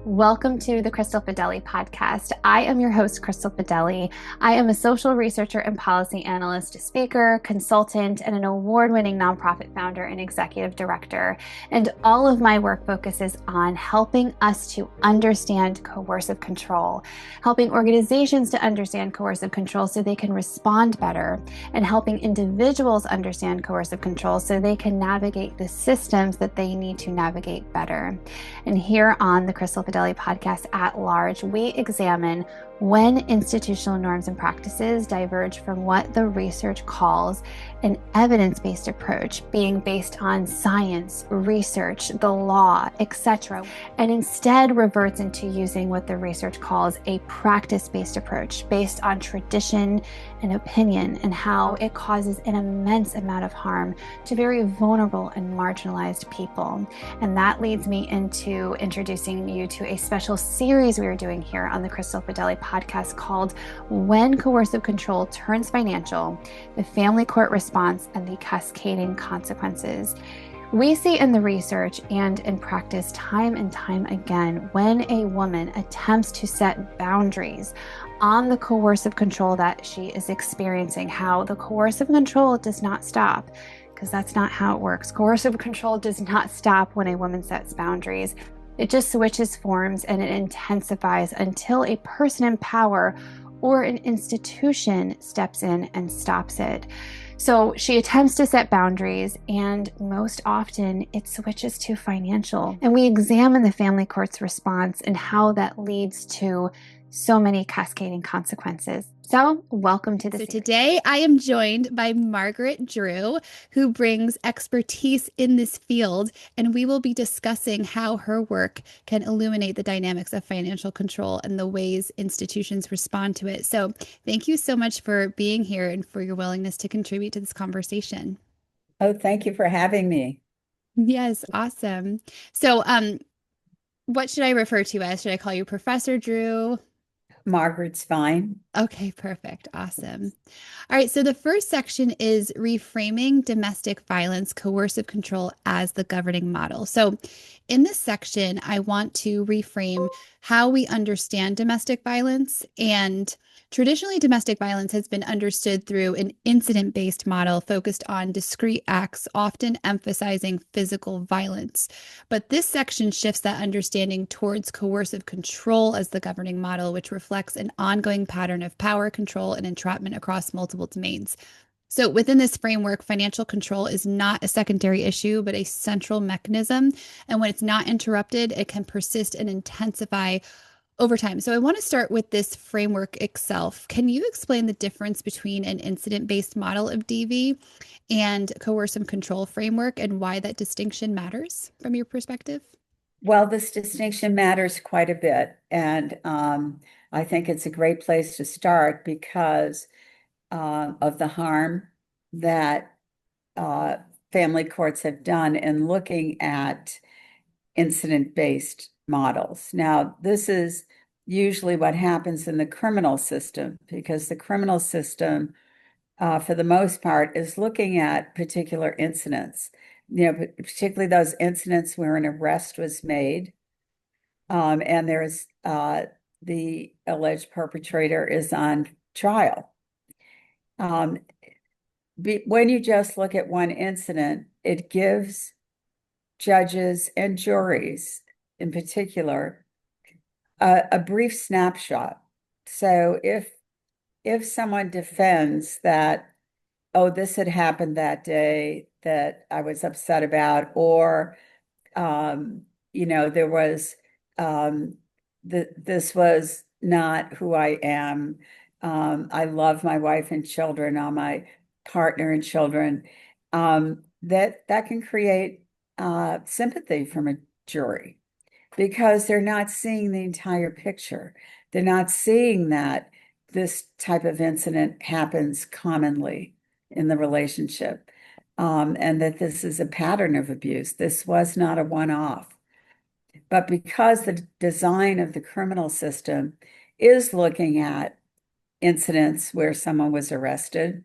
Welcome to the Crystal Fideli podcast. I am your host, Crystal Fideli. I am a social researcher and policy analyst, speaker, consultant, and an award-winning nonprofit founder and executive director. And all of my work focuses on helping us to understand coercive control, helping organizations to understand coercive control so they can respond better, and helping individuals understand coercive control so they can navigate the systems that they need to navigate better. And here on the Crystal Fideli podcast at large, we examine when institutional norms and practices diverge from what the research calls an evidence-based approach, being based on science, research, the law, etc., and instead reverts into using what the research calls a practice-based approach based on tradition and opinion, and how it causes an immense amount of harm to very vulnerable and marginalized people. And that leads me into introducing you to a special series we are doing here on the Crystal Fideli podcast called When Coercive Control Turns Financial, the Family Court Response and the Cascading Consequences. We see in the research and in practice time and time again when a woman attempts to set boundaries on the coercive control that she is experiencing, how the coercive control does not stop, because that's not how it works. Coercive control does not stop when a woman sets boundaries. It just switches forms and it intensifies until a person in power or an institution steps in and stops it. So she attempts to set boundaries, and most often it switches to financial. And we examine the family court's response and how that leads to so many cascading consequences. So welcome to the series. Today I am joined by Margaret Drew, who brings expertise in this field, and we will be discussing how her work can illuminate the dynamics of financial control and the ways institutions respond to it. So thank you so much for being here and for your willingness to contribute to this conversation. Oh, thank you for having me. Yes, awesome. So, what should I refer to as? Should I call you Professor Drew? Margaret's fine. Okay, perfect. Awesome. All right, so the first section is reframing domestic violence coercive control as the governing model. So in this section, I want to reframe how we understand domestic violence. And traditionally, domestic violence has been understood through an incident-based model focused on discrete acts, often emphasizing physical violence. But this section shifts that understanding towards coercive control as the governing model, which reflects an ongoing pattern of power, control, and entrapment across multiple domains. So within this framework, financial control is not a secondary issue, but a central mechanism. And when it's not interrupted, it can persist and intensify over time. So I want to start with this framework itself. Can you explain the difference between an incident-based model of DV and coercive control framework and why that distinction matters from your perspective? Well, this distinction matters quite a bit. And I think it's a great place to start because of the harm that family courts have done in looking at incident-based models. Now, this is usually what happens in the criminal system, because the criminal system, for the most part, is looking at particular incidents, particularly those incidents where an arrest was made, and there's the alleged perpetrator is on trial. When you just look at one incident, it gives judges and juries in particular a brief snapshot. So if someone defends that, oh, this had happened that day that I was upset about, or there was this was not who I am. I love my wife and children, or my partner and children. That can create sympathy from a jury because they're not seeing the entire picture. They're not seeing that this type of incident happens commonly in the relationship, and that this is a pattern of abuse. This was not a one-off. But because the design of the criminal system is looking at incidents where someone was arrested,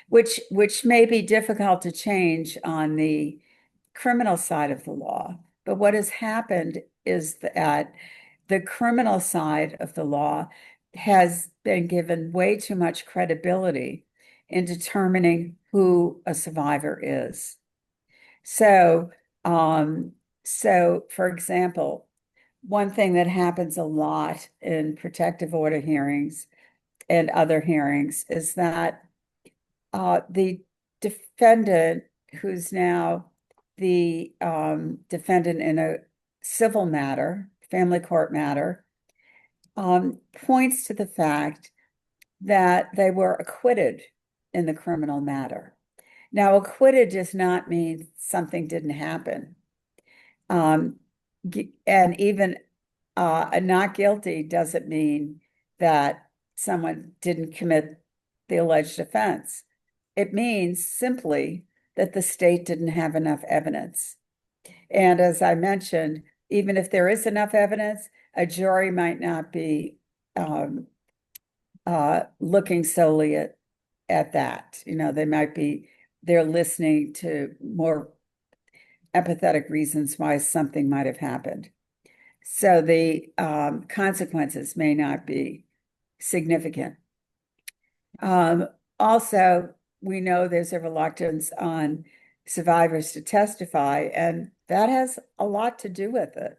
which may be difficult to change on the criminal side of the law. But what has happened is that the criminal side of the law has been given way too much credibility in determining who a survivor is. So, um, so for example, one thing that happens a lot in protective order hearings and other hearings is that the defendant, who's now the defendant in a civil matter, family court matter, points to the fact that they were acquitted in the criminal matter. Now, acquitted does not mean something didn't happen. Um, and even not guilty doesn't mean that someone didn't commit the alleged offense. It means simply that the state didn't have enough evidence. And as I mentioned, even if there is enough evidence, a jury might not be um, looking solely at that. They might be, they're listening to more empathetic reasons why something might have happened. So the consequences may not be significant. Also, we know there's a reluctance on survivors to testify, and that has a lot to do with it.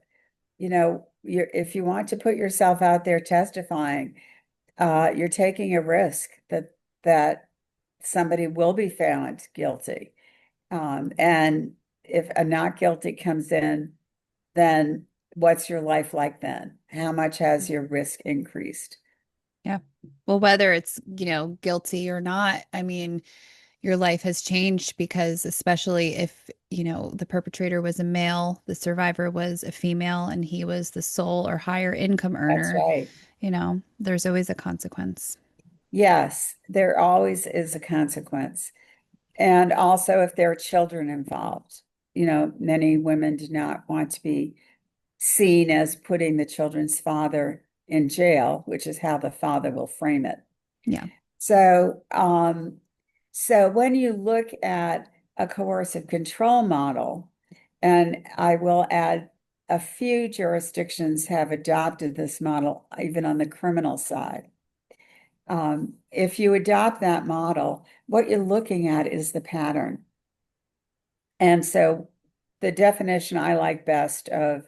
If you want to put yourself out there testifying, you're taking a risk that somebody will be found guilty. And if a not guilty comes in, then what's your life like then? How much has your risk increased? Yeah. Well, whether it's, guilty or not, I mean, your life has changed because especially if, the perpetrator was a male, the survivor was a female, and he was the sole or higher income That's earner, right. there's always a consequence. Yes, there always is a consequence. And also if there are children involved, many women do not want to be seen as putting the children's father in jail, which is how the father will frame it. Yeah. So when you look at a coercive control model, and I will add a few jurisdictions have adopted this model, even on the criminal side. If you adopt that model, what you're looking at is the pattern. And so the definition I like best of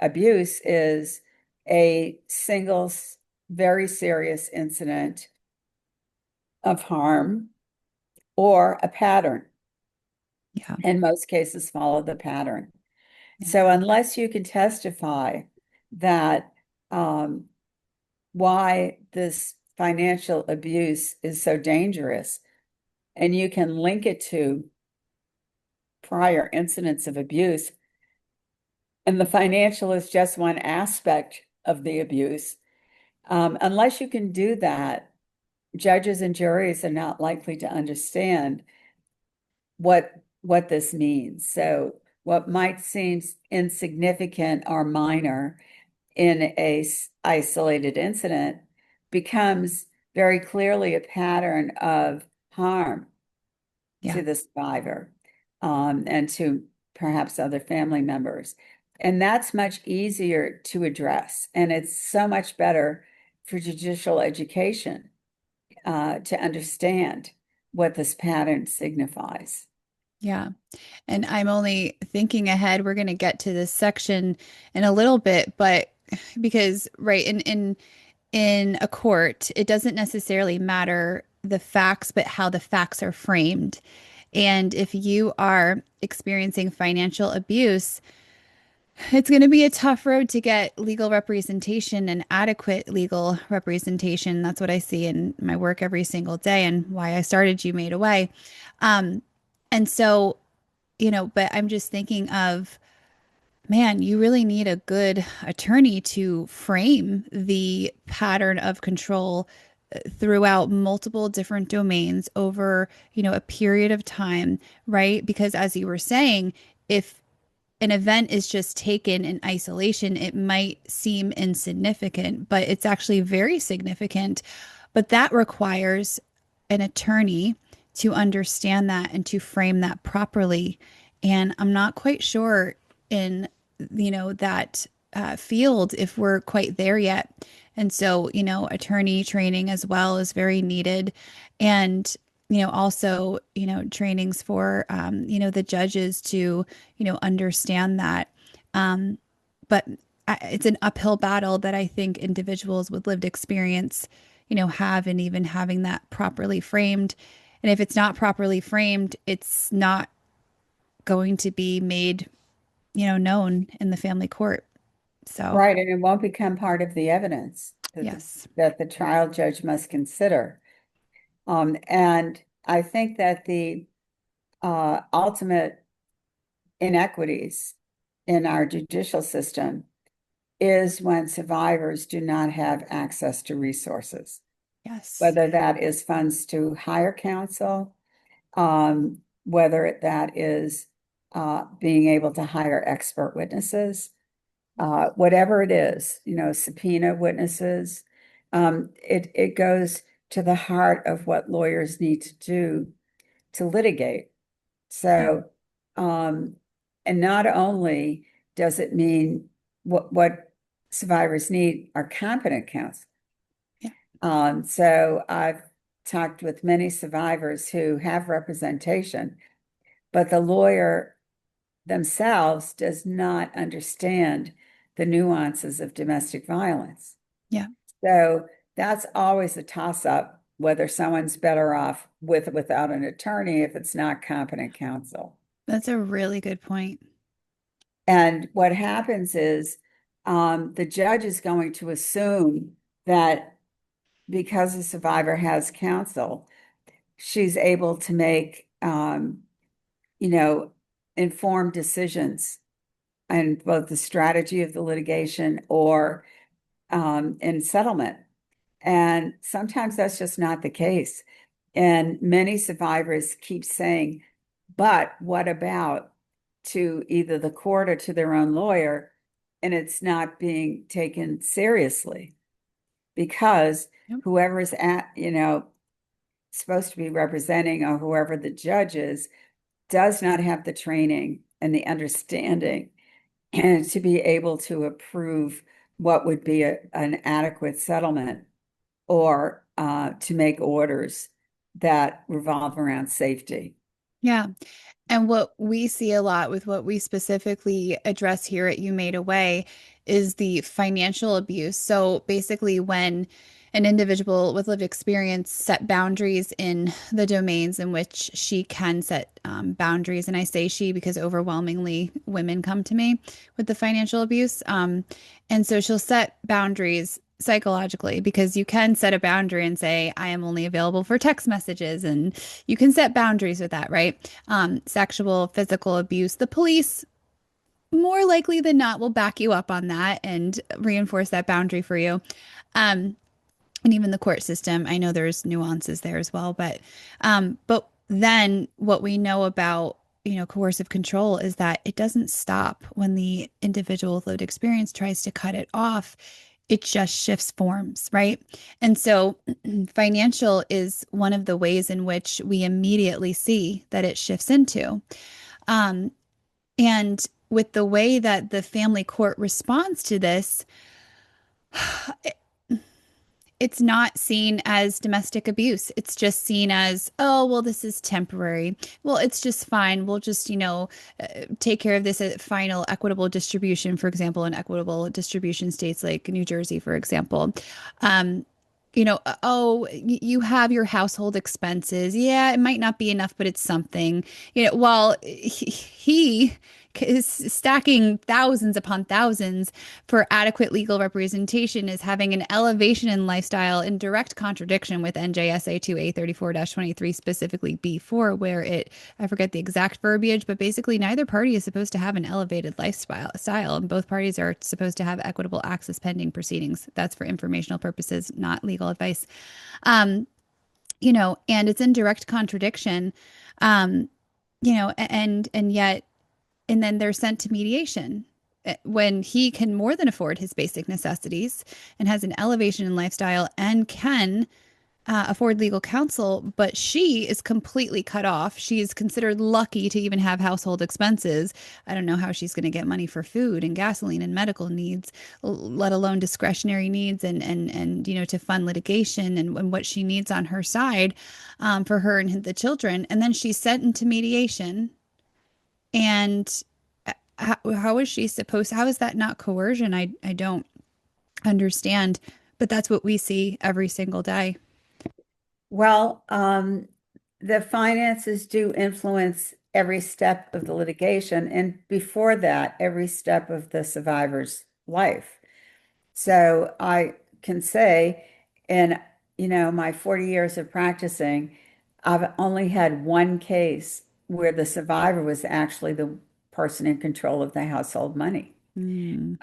abuse is a single, very serious incident of harm or a pattern. Yeah. In most cases, follow the pattern. Yeah. So unless you can testify that why this financial abuse is so dangerous, and you can link it to prior incidents of abuse, and the financial is just one aspect of the abuse, unless you can do that, judges and juries are not likely to understand what this means. So what might seem insignificant or minor in a isolated incident becomes very clearly a pattern of harm Yeah. to the survivor, and to perhaps other family members. And that's much easier to address. And it's so much better for judicial education to understand what this pattern signifies. Yeah. And I'm only thinking ahead. We're going to get to this section in a little bit, but because right in a court, it doesn't necessarily matter the facts, but how the facts are framed. And if you are experiencing financial abuse, it's going to be a tough road to get legal representation and adequate legal representation. That's what I see in my work every single day and why I started You Made a Way. Um, and so, but I'm just thinking of, man, you really need a good attorney to frame the pattern of control throughout multiple different domains over, a period of time, right? Because as you were saying, if an event is just taken in isolation, it might seem insignificant, but it's actually very significant. But that requires an attorney to understand that and to frame that properly. And I'm not quite sure in, that field if we're quite there yet. And so, attorney training as well is very needed. And, also, trainings for, the judges to, understand that. Um, but it's an uphill battle that I think individuals with lived experience, have in even having that properly framed. And if it's not properly framed, it's not going to be made, known in the family court. So, Right, and it won't become part of the evidence yes. that the trial judge must consider. And I think that the ultimate inequities in our judicial system is when survivors do not have access to resources, Yes. whether that is funds to hire counsel, whether that is being able to hire expert witnesses, whatever it is, subpoena witnesses. It goes to the heart of what lawyers need to do to litigate. Yeah. So, and not only does it mean what survivors need are competent counsel. Yeah. So I've talked with many survivors who have representation, but the lawyer themselves does not understand the nuances of domestic violence. Yeah. So that's always a toss-up, whether someone's better off with or without an attorney if it's not competent counsel. That's a really good point. And what happens is the judge is going to assume that because the survivor has counsel, she's able to make, you know, informed decisions and both the strategy of the litigation or in settlement. And sometimes that's just not the case. And many survivors keep saying, but what about, to either the court or to their own lawyer? And it's not being taken seriously because Yep. whoever is supposed to be representing, or whoever the judge is, does not have the training and the understanding and to be able to approve what would be an adequate settlement or to make orders that revolve around safety. Yeah. And what we see a lot with what we specifically address here at You Made a Way is the financial abuse. So basically, when an individual with lived experience set boundaries in the domains in which she can set boundaries, and I say she because overwhelmingly women come to me with the financial abuse. And so she'll set boundaries psychologically because you can set a boundary and say, I am only available for text messages, and you can set boundaries with that, right? Sexual, physical abuse. The police, more likely than not, will back you up on that and reinforce that boundary for you. Um, and even the court system, I know there's nuances there as well, but then what we know about coercive control is that it doesn't stop when the individual with lived experience tries to cut it off. It just shifts forms, right? And so financial is one of the ways in which we immediately see that it shifts into. Um, and with the way that the family court responds to this, it's not seen as domestic abuse. It's just seen as, oh, well, this is temporary. Well, it's just fine. We'll just, take care of this at final equitable distribution, for example, in equitable distribution states like New Jersey, for example. Um, oh, you have your household expenses. Yeah, it might not be enough, but it's something. While he is stacking thousands upon thousands for adequate legal representation, is having an elevation in lifestyle in direct contradiction with NJSA 2A34-23, specifically B4, where I forget the exact verbiage, but basically neither party is supposed to have an elevated lifestyle, and both parties are supposed to have equitable access pending proceedings. That's for informational purposes, not legal advice. And it's in direct contradiction, and yet, and then they're sent to mediation when he can more than afford his basic necessities and has an elevation in lifestyle and can afford legal counsel, but she is completely cut off. She is considered lucky to even have household expenses. I don't know how she's going to get money for food and gasoline and medical needs, let alone discretionary needs and to fund litigation and what she needs on her side for her and the children. And then she's sent into mediation. And how is she supposed? How is that not coercion? I don't understand, but that's what we see every single day. Well, the finances do influence every step of the litigation, and before that, every step of the survivor's life. So I can say, in my 40 years of practicing, I've only had one case where the survivor was actually the person in control of the household money. Mm,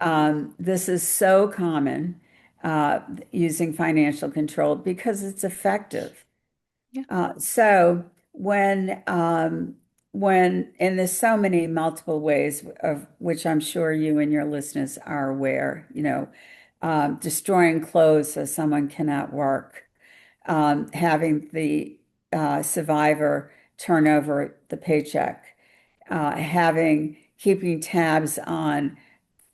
This is so common, uh, using financial control because it's effective. yeah. So and there's so many multiple ways of which I'm sure you and your listeners are aware, destroying clothes so someone cannot work, having the survivor turn over the paycheck, keeping tabs on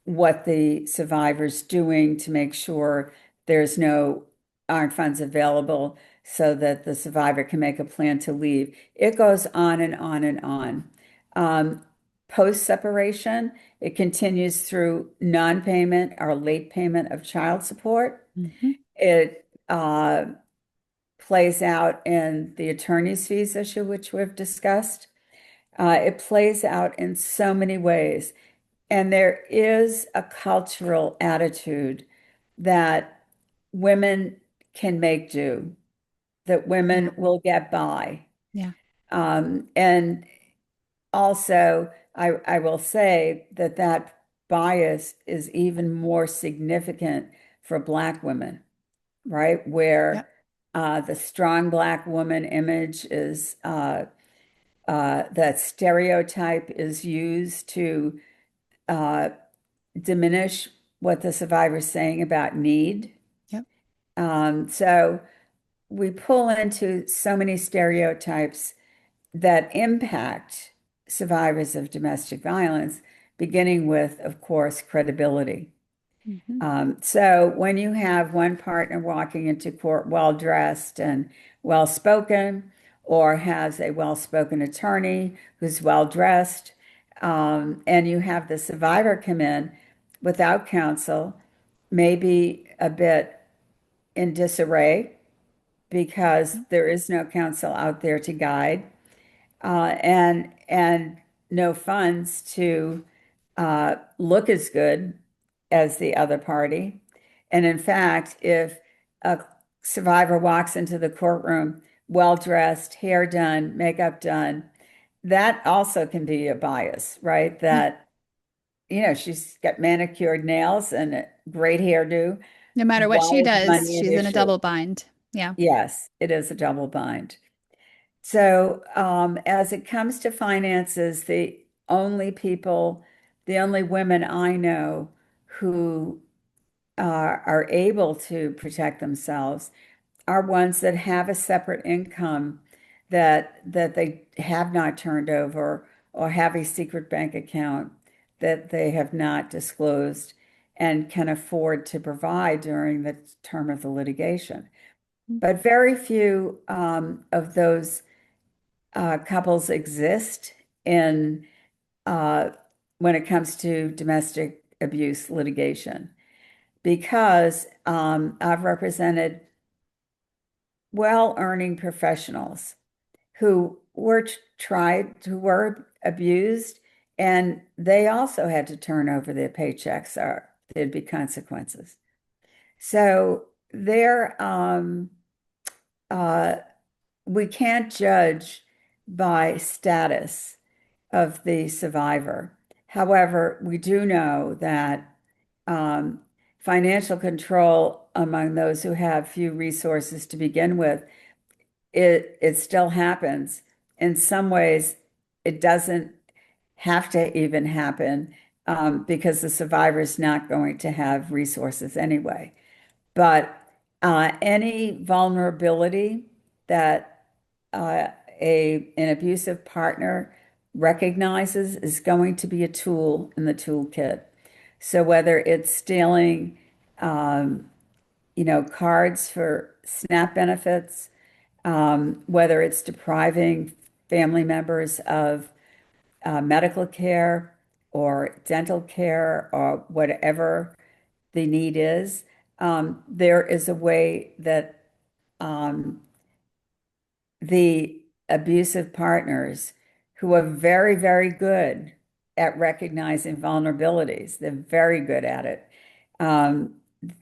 what the survivor's doing to make sure there's no aren't funds available so that the survivor can make a plan to leave. It goes on and on and on. Um, Post separation, it continues through non-payment or late payment of child support. Hmm. It plays out in the attorney's fees issue, which we've discussed. It plays out in so many ways. And there is a cultural attitude that women can make do, that Yeah. women will get by. Yeah. And also, I will say that that bias is even more significant for Black women, right? Yep. Where the strong Black woman image is that stereotype is used to uh, diminish what the survivor's saying about need. Yep. So we pull into so many stereotypes that impact survivors of domestic violence, beginning with, of course, credibility. Hmm. So when you have one partner walking into court well-dressed and well-spoken, or has a well-spoken attorney who's well-dressed, and you have the survivor come in without counsel, maybe a bit in disarray because Yep. there is no counsel out there to guide, and no funds to look as good as the other party. And in fact, if a survivor walks into the courtroom well dressed, hair done, makeup done, that also can be a bias, right? Yeah. That, she's got manicured nails and a great hairdo. No matter what Why she is does, money an she's in a issue? double bind. Yeah. Yes, it is a double bind. So, as it comes to finances, the only women I know who are able to protect themselves are ones that have a separate income that they have not turned over, or have a secret bank account that they have not disclosed and can afford to provide during the term of the litigation. But very few of those couples exist in uh, when it comes to domestic abuse litigation, because I've represented well-earning professionals who were abused, and they also had to turn over their paychecks, or there'd be consequences. So uh, we can't judge by status of the survivor. However, we do know that um, financial control among those who have few resources to begin with, it still happens. In some ways, it doesn't have to even happen, because the survivor is not going to have resources anyway. But Any vulnerability that an abusive partner recognizes is going to be a tool in the toolkit. So whether it's stealing, um, cards for SNAP benefits, whether it's depriving family members of medical care or dental care or whatever the need is, there is a way that um, the abusive partners who are very, very good at recognizing vulnerabilities, they're very good at it. Um,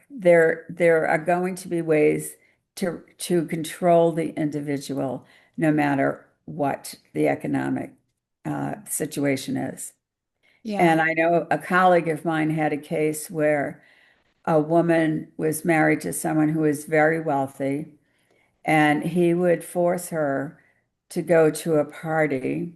there are going to be ways to control the individual, no matter what the economic situation is. Yeah. And I know a colleague of mine had a case where a woman was married to someone who was very wealthy, and he would force her to go to a party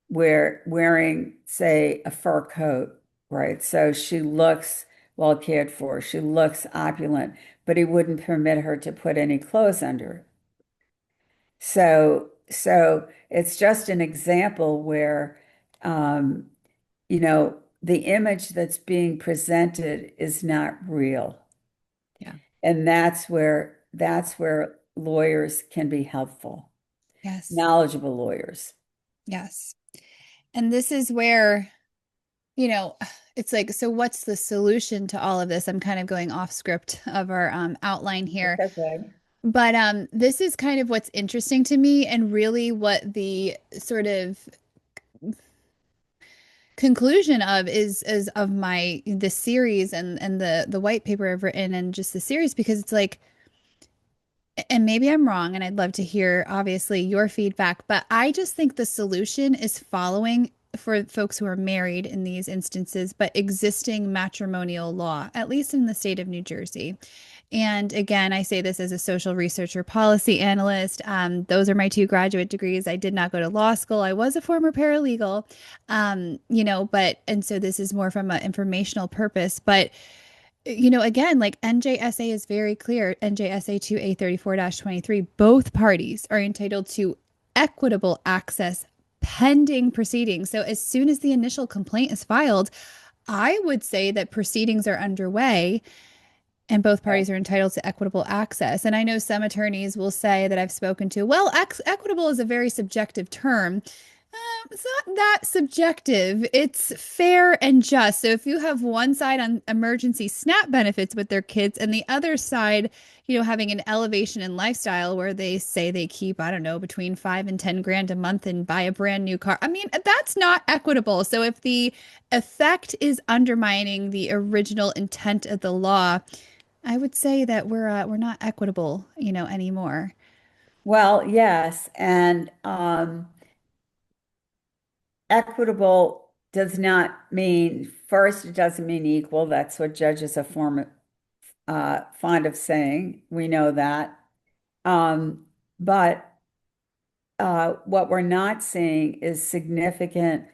where wearing, say, a fur coat, right? So she looks well cared for, she looks opulent, but he wouldn't permit her to put any clothes under it. So it's just an example where, um, the image that's being presented is not real. Yeah. And that's where lawyers can be helpful, Yes. knowledgeable lawyers. Yes. And this is where, you know, it's like, so what's the solution to all of this? I'm kind of going off script of our outline It's here. okay. But this is kind of what's interesting to me and really what the sort of conclusion of is of my the series and the white paper I've written and just the series because it's like and maybe I'm wrong and I'd love to hear obviously your feedback, but I just think the solution is following for folks who are married in these instances, but existing matrimonial law, at least in the state of New Jersey. And again, I say this as a social researcher, policy analyst. Those are my two graduate degrees. I did not go to law school. I was a former paralegal, and so this is more from an informational purpose. But again, like NJSA is very clear, NJSA 2A34-23, both parties are entitled to equitable access pending proceedings. So as soon as the initial complaint is filed, I would say that proceedings are underway and both Okay. parties are entitled to equitable access. And I know some attorneys will say that I've spoken to, well, equitable is a very subjective term. It's not that subjective. It's fair and just. So if you have one side on emergency SNAP benefits with their kids and the other side, having an elevation in lifestyle where they say they keep, I don't know, between 5 and 10 grand a month and buy a brand new car. I mean, that's not equitable. So if the effect is undermining the original intent of the law, I would say that we're not equitable, anymore. Well, yes, and equitable does not mean, first, it doesn't mean equal. That's what judges are fond of saying. We know that. But what we're not seeing is significant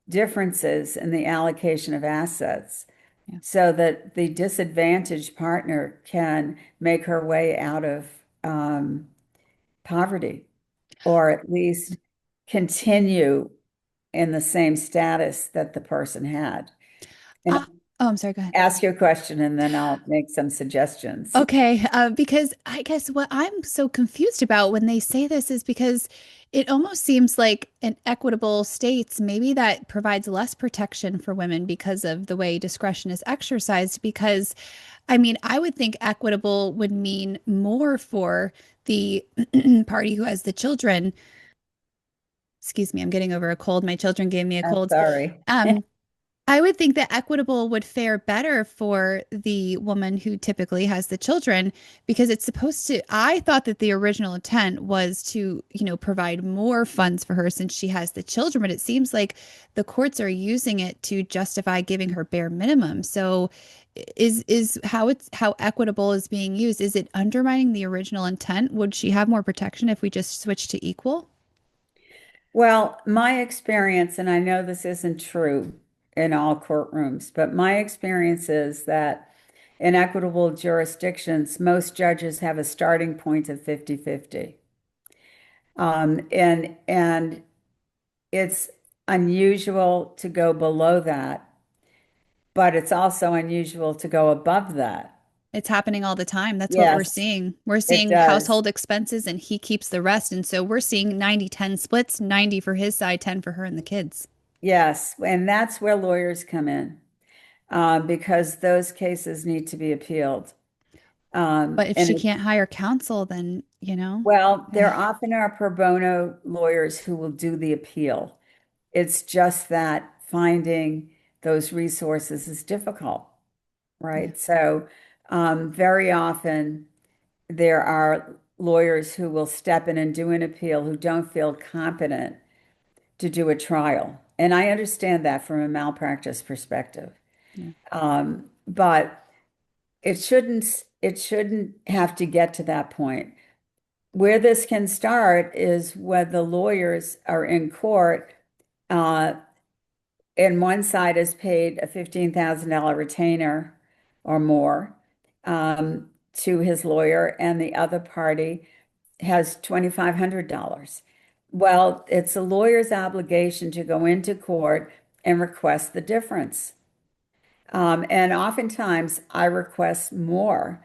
differences in the allocation of assets Yeah. so that the disadvantaged partner can make her way out of poverty, or at least continue in the same status that the person had. And Oh, I'm sorry, go ahead. ask your question and then I'll make some suggestions. Okay, because I guess what I'm so confused about when they say this is because it almost seems like in equitable states, maybe that provides less protection for women because of the way discretion is exercised. Because, I mean, I would think equitable would mean more for the party who has the children. Excuse me, I'm getting over a cold. My children gave me a I'm cold. sorry. Um, I would think that equitable would fare better for the woman who typically has the children because it's supposed to. I thought that the original intent was to, provide more funds for her since she has the children, but it seems like the courts are using it to justify giving her bare minimum. So is how equitable is being used? Is it undermining the original intent? Would she have more protection if we just switch to equal? Well, my experience, and I know this isn't true in all courtrooms, but my experience is that in equitable jurisdictions, most judges have a starting point of 50-50. And it's unusual to go below that, but it's also unusual to go above that. It's happening all the time. That's what we're Yes, seeing. We're it seeing does. household expenses and he keeps the rest. And so we're seeing 90-10 splits, 90 for his side, 10 for her and the kids. Yes, and that's where lawyers come in, because those cases need to be appealed. But if And she can't hire counsel, then, well, there often are pro bono lawyers who will do the appeal. It's just that finding those resources is difficult, yeah. right? So, very often there are lawyers who will step in and do an appeal who don't feel competent to do a trial. And I understand that from a malpractice perspective. Yeah. But it shouldn't have to get to that point. Where this can start is when the lawyers are in court, uh, and one side is paid a $15,000 retainer or more, to his lawyer, and the other party has $2,500. Well, it's a lawyer's obligation to go into court and request the difference. And oftentimes I request more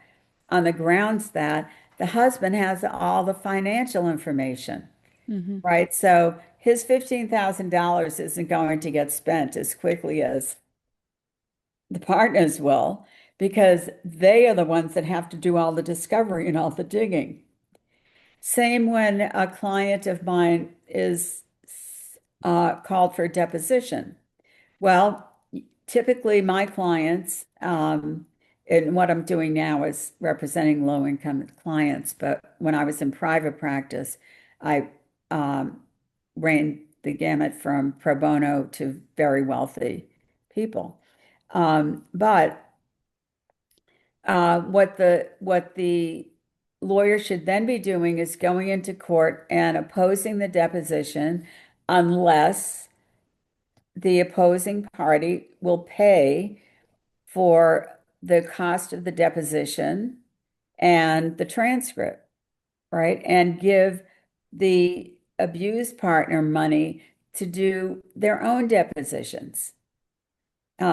on the grounds that the husband has all the financial information, Hmm. right? So his $15,000 isn't going to get spent as quickly as the partners will, because they are the ones that have to do all the discovery and all the digging. Same when a client of mine is called for a deposition. Well, typically my clients, and what I'm doing now is representing low-income clients, but when I was in private practice, I ran the gamut from pro bono to very wealthy people. But what the lawyer should then be doing is going into court and opposing the deposition unless the opposing party will pay for the cost of the deposition and the transcript, right? And give the abused partner money to do their own depositions.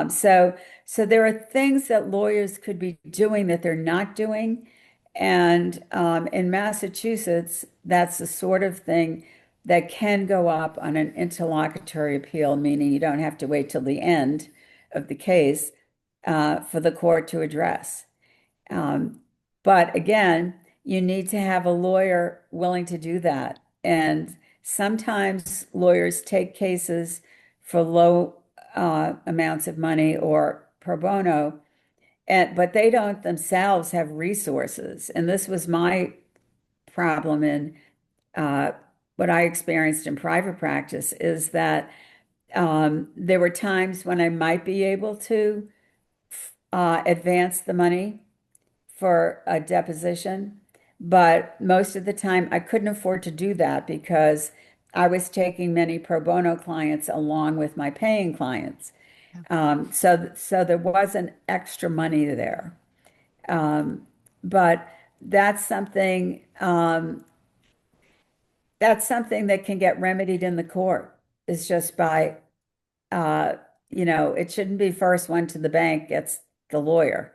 So there are things that lawyers could be doing that they're not doing. And in Massachusetts, that's the sort of thing that can go up on an interlocutory appeal, meaning you don't have to wait till the end of the case for the court to address. Um, but again, you need to have a lawyer willing to do that. And sometimes lawyers take cases for low amounts of money or pro bono, but they don't themselves have resources. And this was my problem in uh, what I experienced in private practice is that there were times when I might be able to advance the money for a deposition, but most of the time I couldn't afford to do that because I was taking many pro bono clients along with my paying clients. Yeah. So there wasn't extra money there. Um, but that's something that's something that can get remedied in the court. It's just by uh, it shouldn't be first one to the bank gets the lawyer.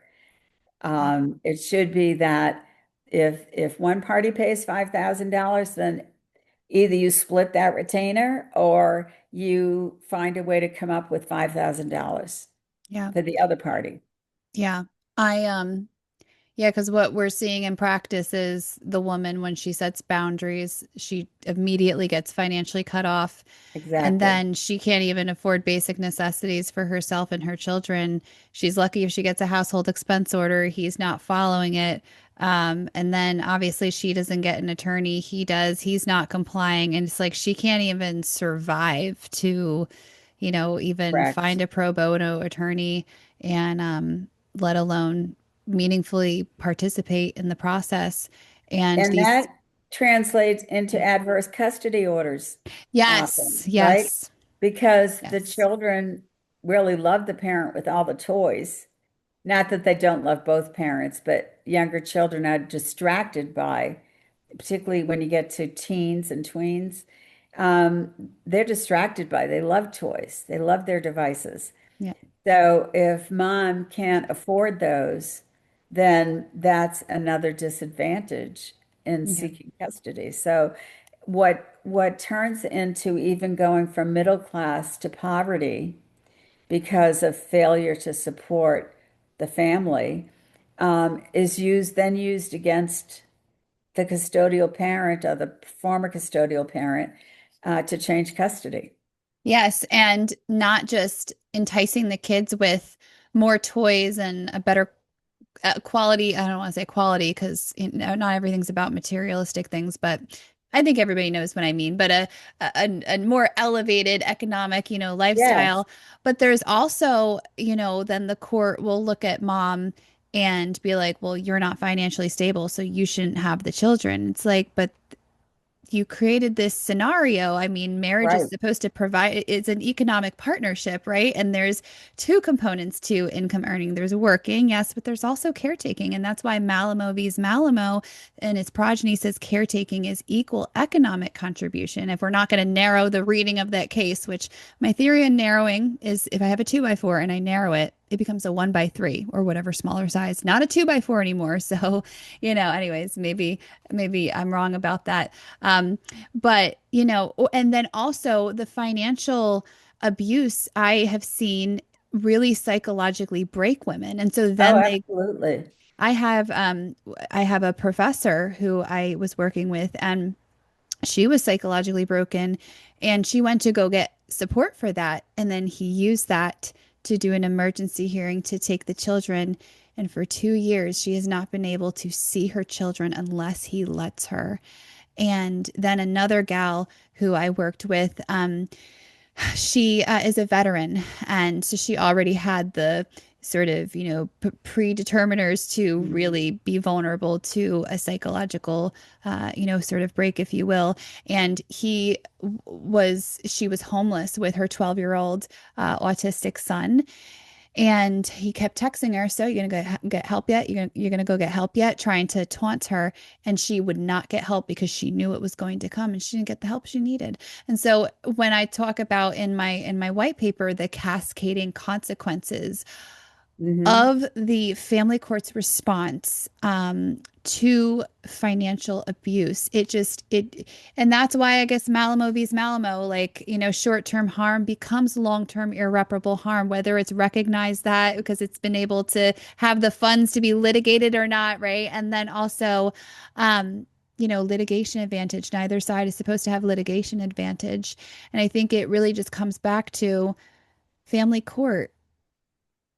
Yeah. It should be that if one party pays $5,000, then either you split that retainer or you find a way to come up with $5,000 Yeah. for the other party. Yeah. I Yeah, because what we're seeing in practice is the woman, when she sets boundaries, she immediately gets financially cut off. And Exactly. then she can't even afford basic necessities for herself and her children. She's lucky if she gets a household expense order, he's not following it. And then obviously she doesn't get an attorney. He does, he's not complying. And it's like she can't even survive to, even Correct. find a pro bono attorney and let alone meaningfully participate in the process. And And these, that translates into adverse custody orders yes, often, right? yes, Because the yes. children really love the parent with all the toys, Not that they don't love both parents, but younger children are distracted by, particularly when you get to teens and tweens, they're distracted by, they love toys, they love their devices. Yeah. So if mom can't afford those, then that's another disadvantage in Yeah. seeking custody. So what turns into even going from middle class to poverty because of failure to support the family, is used against the custodial parent or the former custodial parent, to change custody. Yes, and not just enticing the kids with more toys and a better quality. I don't want to say quality because not everything's about materialistic things, but I think everybody knows what I mean. But a more elevated economic, Yes, lifestyle. But there's also, then the court will look at mom and be like, well, you're not financially stable, so you shouldn't have the children. It's like, but you created this scenario. I mean, marriage is right. supposed to provide, it's an economic partnership, right? And there's two components to income earning. There's working, yes, but there's also caretaking. And that's why Malamo vs. Malamo and its progeny says caretaking is equal economic contribution. If we're not going to narrow the reading of that case, which my theory in narrowing is if I have a 2x4 and I narrow it, it becomes a 1x3 or whatever smaller size, not a 2x4 anymore. So, anyways, maybe I'm wrong about that. But, and then also the financial abuse I have seen really psychologically break women. And so Oh, then absolutely. I have, I have a professor who I was working with, and she was psychologically broken, and she went to go get support for that. And then he used that to do an emergency hearing to take the children. And for 2 years, she has not been able to see her children unless he lets her. And then another gal who I worked with, she is a veteran. And so she already had the sort of, predeterminers to Mhm. really be vulnerable to a psychological, sort of break, if you will. And she was homeless with her 12-year-old autistic son. And he kept texting her, so you're gonna go get help yet? You're gonna go get help yet? Trying to taunt her, and she would not get help because she knew it was going to come, and she didn't get the help she needed. And so when I talk about in my white paper the cascading consequences Hmm. of the family court's response to financial abuse, and that's why I guess Malamo vs. Malamo, like, short-term harm becomes long-term irreparable harm, whether it's recognized that because it's been able to have the funds to be litigated or not, right? And then also, litigation advantage. Neither side is supposed to have litigation advantage. And I think it really just comes back to family court.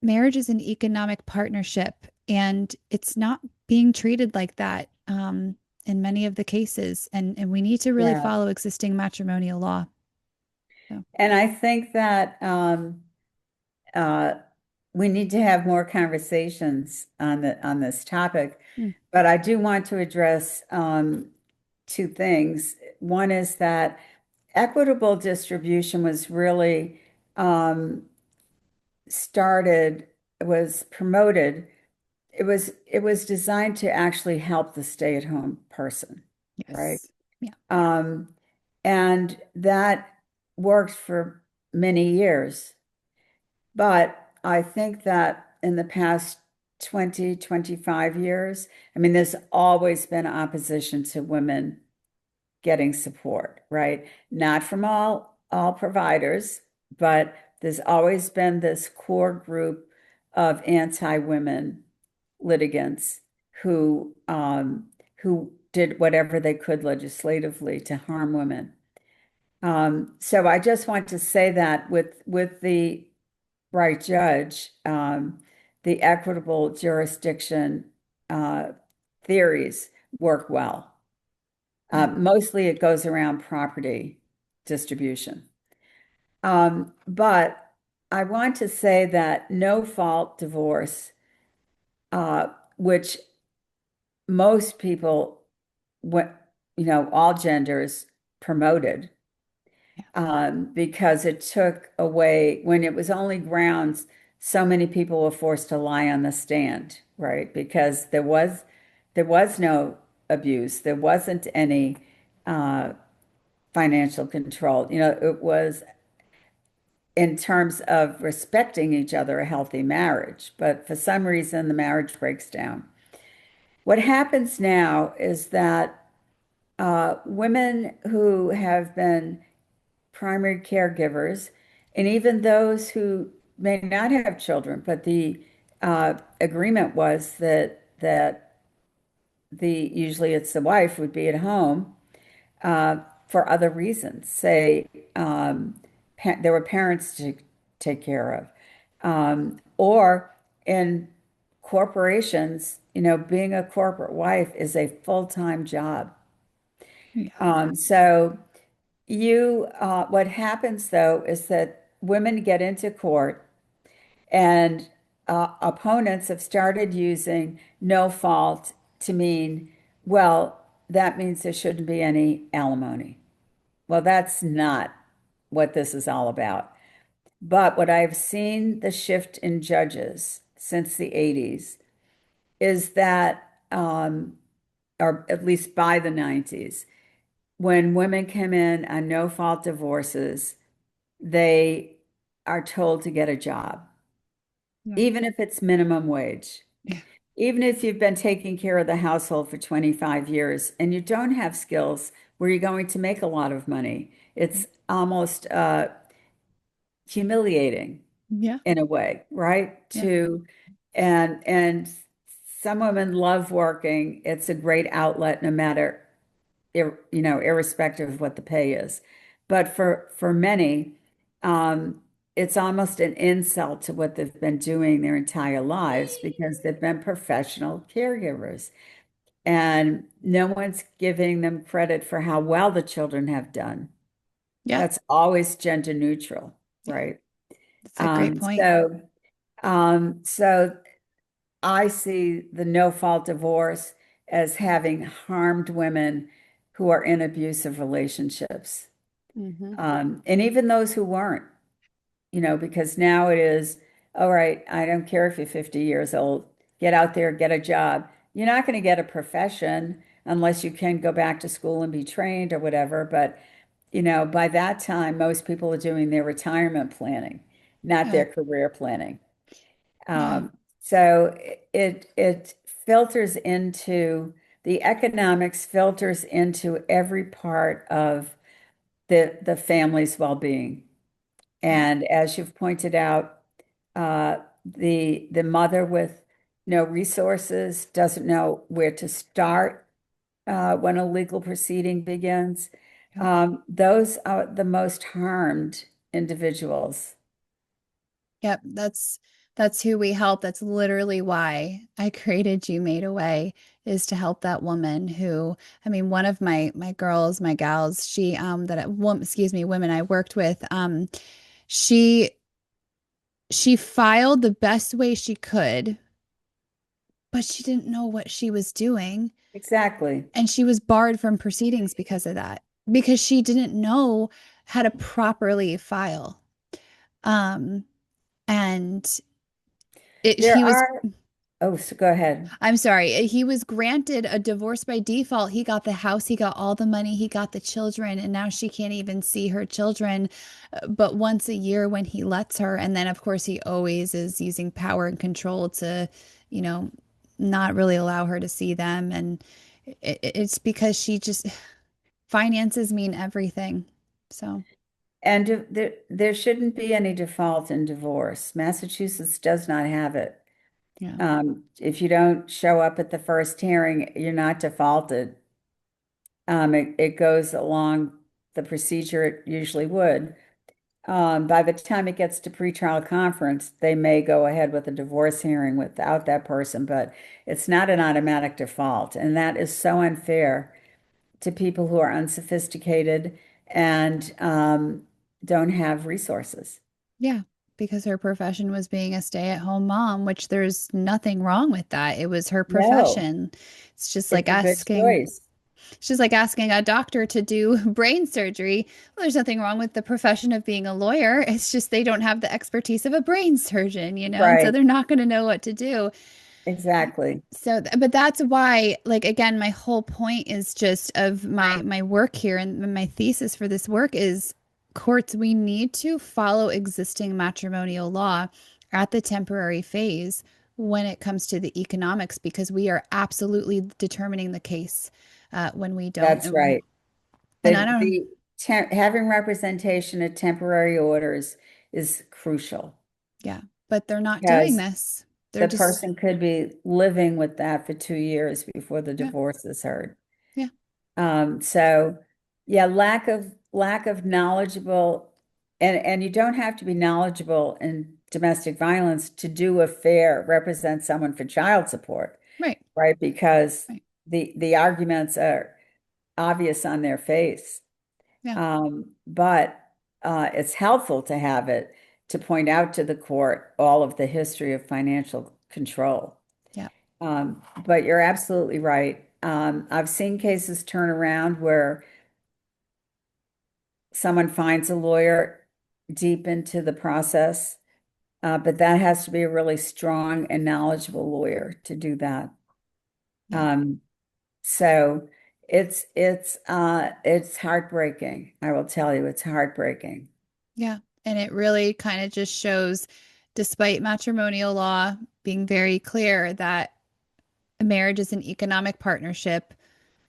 Marriage is an economic partnership, and it's not being treated like that in many of the cases. And we need to really Yeah. follow existing matrimonial law. So, And I think that uh, we need to have more conversations on this topic. mm, But I do want to address two things. One is that equitable distribution was really um, started, was promoted. It was designed to actually help the stay-at-home person, right? yes. Yeah. Um, and that worked for many years. But I think that in the past 20, 25 years, I mean, there's always been opposition to women getting support, right? Not from all providers, but there's always been this core group of anti-women litigants who did whatever they could legislatively to harm women. So I just want to say that with the right judge, the equitable jurisdiction uh, theories work well. Yeah. Mostly it goes around property distribution. But I want to say that no fault divorce, uh, which most people, all genders promoted, Yeah. because it took away when it was only grounds so many people were forced to lie on the stand, right? Because there was no abuse, there wasn't any uh, financial control. It was in terms of respecting each other, a healthy marriage. But for some reason, the marriage breaks down. What happens now is that women who have been primary caregivers, and even those who may not have children, but the agreement was that the usually it's the wife would be at home for other reasons. Say there were parents to take care of, or in corporations, being a corporate wife is a full-time job. Yeah. So what happens though is that women get into court and opponents have started using no fault to mean, well, that means there shouldn't be any alimony. Well, that's not what this is all about. But what I've seen the shift in judges since the 80s is that, or at least by the 90s, when women come in on no fault divorces, they are told to get a job, Yeah. even if it's minimum wage. Yeah. Even if you've been taking care of the household for 25 years and you don't have skills where you're going to make a lot of money, it's almost humiliating Yeah. in a way, right? Yeah. And some women love working. It's a great outlet no matter, irrespective of what the pay is. But for many, it's almost an insult to what they've been doing their entire lives because they've been professional caregivers. And no one's giving them credit for how well the children have done. Yeah. That's always gender neutral, Yeah. right? That's a great Um, point. so, so I see the no fault divorce as having harmed women who are in abusive relationships. Hmm. And even those who weren't, because now it is, all right, I don't care if you're 50 years old, get out there, get a job. You're not going to get a profession unless you can go back to school and be trained or whatever. But, by that time, most people are doing their retirement planning, not Yeah. their career planning. Yeah. So it filters into the economics filters into every part of the family's well-being. Yeah. And as you've pointed out, the mother with no resources doesn't know where to start when a legal proceeding begins. Yeah. Those are the most harmed individuals. Yep. That's who we help. That's literally why I created You Made a Way, is to help that woman who, I mean, one of my girls, my gals, she excuse me, women I worked with, she she filed the best way she could, but she didn't know what she was doing. Exactly. And she was barred from proceedings because of that, because she didn't know how to properly file. Um, and There he was, are, oh, so go ahead. I'm sorry, he was granted a divorce by default. He got the house, he got all the money, he got the children, and now she can't even see her children but once a year when he lets her. And then, of course, he always is using power and control to, you know, not really allow her to see them. And it's because she just, finances mean everything. So, And there shouldn't be any default in divorce. Massachusetts does not have it. yeah. If you don't show up at the first hearing, you're not defaulted. It goes along the procedure it usually would. By the time it gets to pretrial conference, they may go ahead with a divorce hearing without that person, but it's not an automatic default. And that is so unfair to people who are unsophisticated and don't have resources. Yeah. Because her profession was being a stay-at-home mom, which there's nothing wrong with that. It was her No, profession. It's just like it's a good asking, choice. It's just like asking a doctor to do brain surgery. Well, there's nothing wrong with the profession of being a lawyer. It's just they don't have the expertise of a brain surgeon, and so Right. they're not going to know what to do. Exactly. So, but that's why, like, again, my whole point is just of my work here and my thesis for this work is courts, we need to follow existing matrimonial law at the temporary phase when it comes to the economics, because we are absolutely determining the case when we don't. That's right. And I don't, Having representation at temporary orders is crucial yeah, but they're not doing because this. They're the just, person could be living with that for 2 years before the yeah, divorce is heard. yeah, So yeah, lack of knowledgeable, and you don't have to be knowledgeable in domestic violence to do a fair represent someone for child support, right, right? Because right, the arguments are obvious on their face. yeah, But it's helpful to have it to point out to the court all of the history of financial control. yeah, But you're absolutely right. I've seen cases turn around where someone finds a lawyer deep into the process, but that has to be a really strong and knowledgeable lawyer to do that. yeah. Um, so it's heartbreaking. I will tell you, it's heartbreaking. Yeah. And it really kind of just shows, despite matrimonial law being very clear that a marriage is an economic partnership,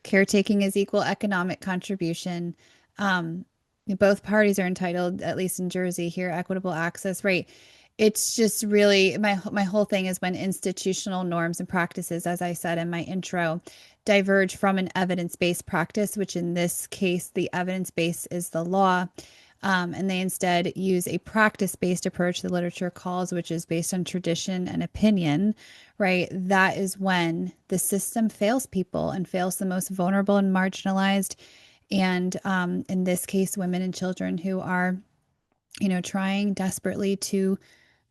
caretaking is equal economic contribution. Um, Both parties are entitled, at least in Jersey here, equitable access, right? It's just really my whole thing is when institutional norms and practices, as I said in my intro, diverge from an evidence-based practice, which in this case, the evidence base is the law. And they instead use a practice-based approach the literature calls, which is based on tradition and opinion, right? That is when the system fails people and fails the most vulnerable and marginalized. And in this case, women and children who are, trying desperately to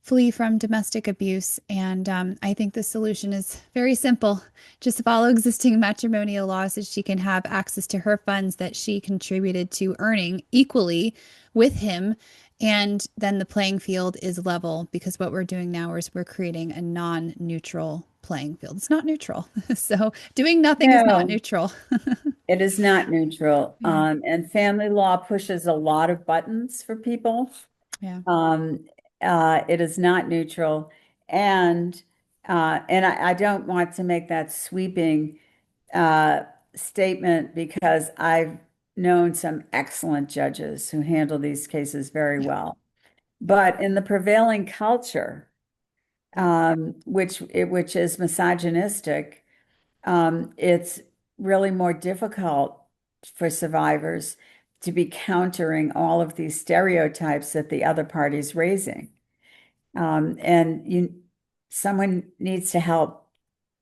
flee from domestic abuse. And I think the solution is very simple. Just follow existing matrimonial laws so she can have access to her funds that she contributed to earning equally with him. And then the playing field is level, because what we're doing now is we're creating a non-neutral playing field. It's not neutral. So doing nothing is not No, neutral. it is not neutral. Yeah. And family law pushes a lot of buttons for people. Yeah. Um, it is not neutral. And I don't want to make that sweeping uh, statement because I've known some excellent judges who handle these cases very Yeah. well. But in the prevailing culture, Yeah. which is misogynistic, it's really more difficult for survivors to be countering all of these stereotypes that the other party's raising. And someone needs to help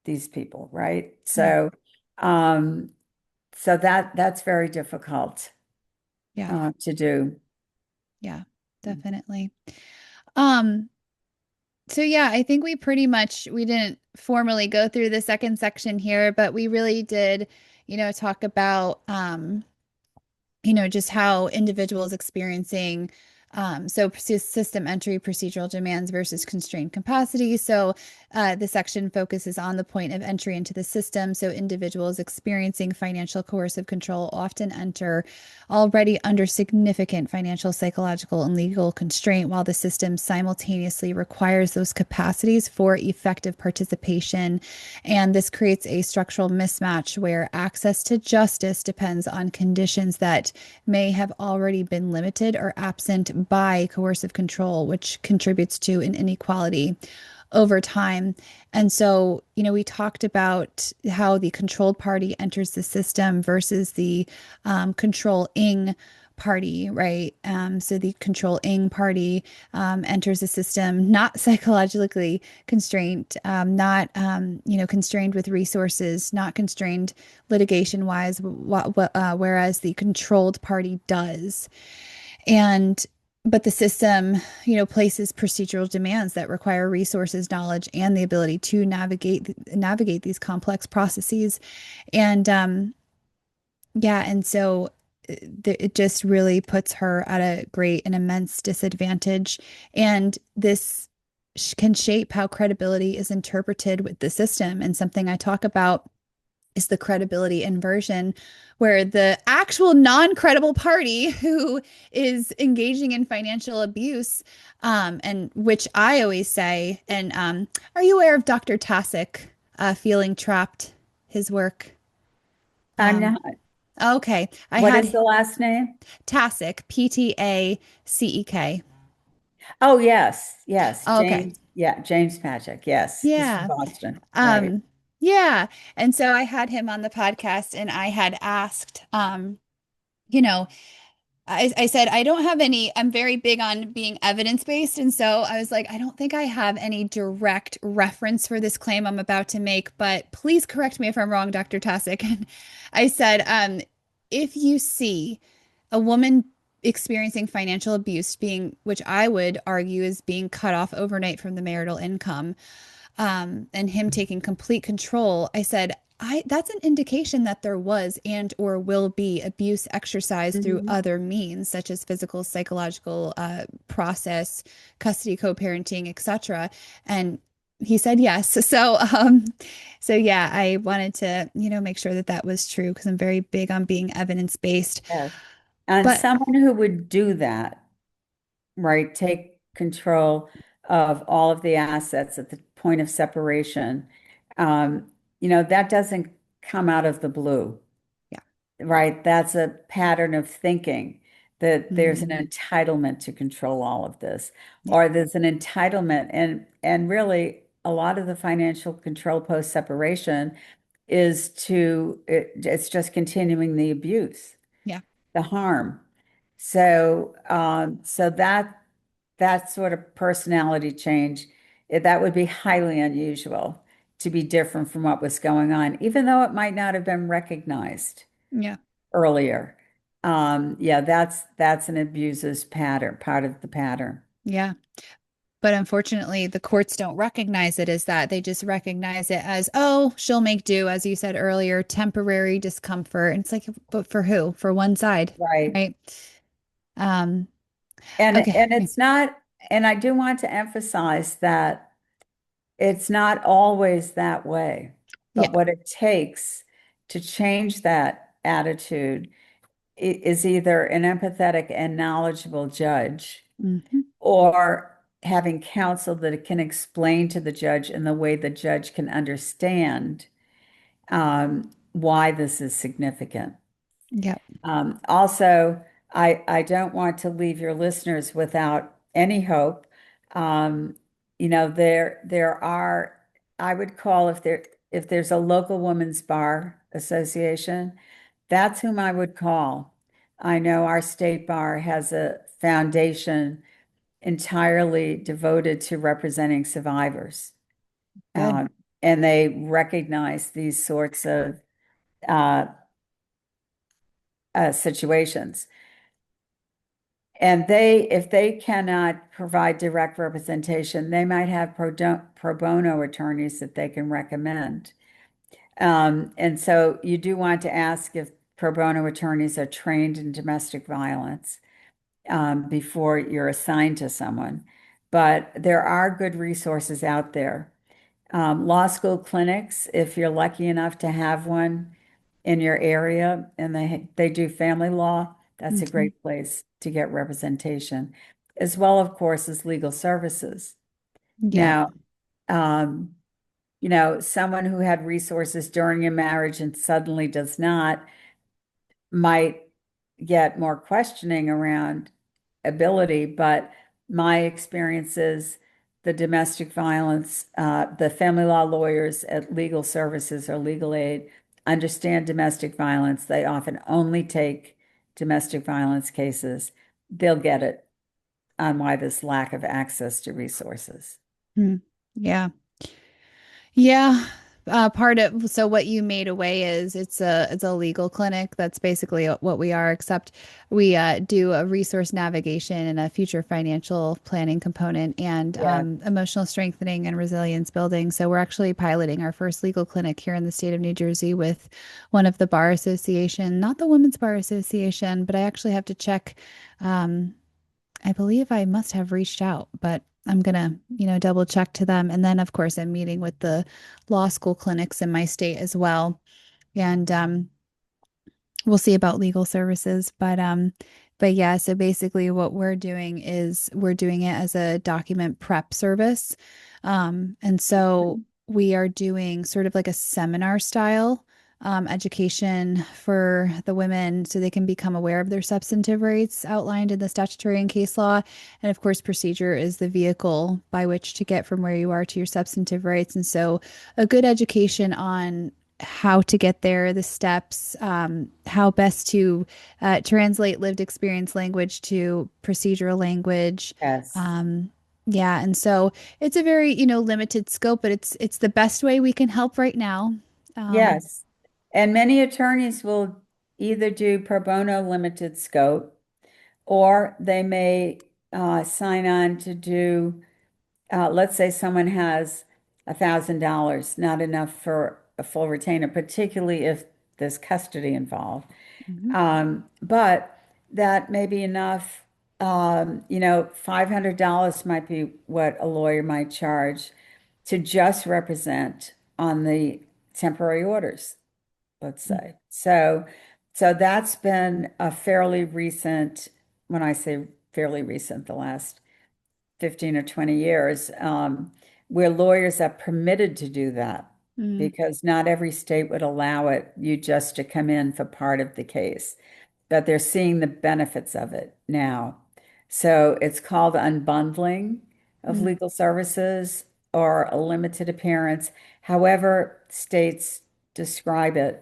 these people, right? Yeah. Um, so that's very difficult Yeah. to do. Yeah. Definitely. Um, So yeah, I think we didn't formally go through the second section here, but we really did, talk about just how individuals experiencing system entry procedural demands versus constrained capacity. So the section focuses on the point of entry into the system. So individuals experiencing financial coercive control often enter already under significant financial, psychological, and legal constraint, while the system simultaneously requires those capacities for effective participation. And this creates a structural mismatch where access to justice depends on conditions that may have already been limited or absent by coercive control, which contributes to an inequality over time. And so, we talked about how the controlled party enters the system versus the controlling party, right? So the controlling party enters the system not psychologically constrained, not constrained with resources, not constrained litigation wise, whereas the controlled party does. And but the system, places procedural demands that require resources, knowledge, and the ability to navigate these complex processes. And Yeah, and so it just really puts her at a great and immense disadvantage. And this can shape how credibility is interpreted with the system. And something I talk about is the credibility inversion, where the actual non-credible party who is engaging in financial abuse, and which I always say, and are you aware of Dr. Tasic, Feeling Trapped, his work? I'm Um, not. okay, I What had is the last name? Tasic, Ptacek. Oh, yes, yes, Oh, okay. James. Yeah, James Patrick. Yes, he's from Yeah. Boston, right? Um, yeah. And so I had him on the podcast and I had asked, you know, I said, I don't have any, I'm very big on being evidence-based. And so I was like, I don't think I have any direct reference for this claim I'm about to make, but please correct me if I'm wrong, Dr. Tasic. And I said, if you see a woman experiencing financial abuse being, which I would argue is being cut off overnight from the marital income, and him taking complete control, I said, that's an indication that there was and or will be abuse exercised through Mhm. other means, such as physical, psychological, process, custody, co-parenting, etc. And he said yes. So yeah, I wanted to, make sure that that was true because I'm very big on being evidence-based. Yes. And But someone who would do that, right, take control of all of the assets at the point of separation, um, that doesn't come out of the blue. yeah. Right, that's a pattern of thinking that there's an Mhm. entitlement to control all of this, Yeah. or there's an entitlement, and really a lot of the financial control post separation is it's just continuing the abuse, Yeah. the harm. So that sort of personality change, that would be highly unusual to be different from what was going on, even though it might not have been recognized Yeah. earlier. Yeah, that's an abuser's pattern, part of the pattern. Yeah. But unfortunately, the courts don't recognize it as that. They just recognize it as, oh, she'll make do, as you said earlier, temporary discomfort. And it's like, but for who? For one side, Right. right? Um, And okay. and it's not, and I do want to emphasize that it's not always that way. Yeah. But what it takes to change that attitude is either an empathetic and knowledgeable judge Hmm. or having counsel that it can explain to the judge in the way the judge can understand why this is significant. Yeah. Also, I don't want to leave your listeners without any hope. Um, there are, I would call, if there's a local women's bar association, that's whom I would call. I know our state bar has a foundation entirely devoted to representing survivors. Good. Um, and they recognize these sorts of uh, situations. And if they cannot provide direct representation, they might have pro bono attorneys that they can recommend. And so you do want to ask if pro bono attorneys are trained in domestic violence before you're assigned to someone. But there are good resources out there. Law school clinics, if you're lucky enough to have one in your area and they do family law, that's a Hmm. great place to get representation, as well, of course, as legal services. Yeah. Now, um, someone who had resources during a marriage and suddenly does not might get more questioning around ability, but my experience is the domestic violence, the family law lawyers at legal services or legal aid understand domestic violence. They often only take domestic violence cases. They'll get it on why this lack of access to resources. Mm. Yeah. Yeah. Part of so what you made away is it's a legal clinic. That's basically what we are, except we do a resource navigation and a future financial planning component and Yeah. emotional strengthening and resilience building. So we're actually piloting our first legal clinic here in the state of New Jersey with one of the bar association, not the Women's Bar Association, but I actually have to check. Um, I believe I must have reached out, but I'm gonna, double check to them. And then, of course, I'm meeting with the law school clinics in my state as well. And we'll see about legal services. But yeah, so basically what we're doing is we're doing it as a document prep service. And so we are doing sort of like a seminar style education for the women so they can become aware of their substantive rights outlined in the statutory and case law. And of course, procedure is the vehicle by which to get from where you are to your substantive rights. And so a good education on how to get there, the steps, how best to translate lived experience language to procedural language. Yes. Um, yeah, and so it's a very, limited scope, but it's the best way we can help right now. Um, Yes. And many attorneys will either do pro bono limited scope, or they may sign on to do, let's say someone has $1,000, not enough for a full retainer, particularly if there's custody involved. mhm, But that may be enough. $500 might be what a lawyer might charge to just represent on the temporary orders, let's say. So that's been a fairly recent, when I say fairly recent, the last 15 or 20 years, where lawyers are permitted to do that mm, because not every state would allow it, you just to come in for part of the case, but they're seeing the benefits of it now. So it's called unbundling of mm. legal services or a limited appearance, however states describe it.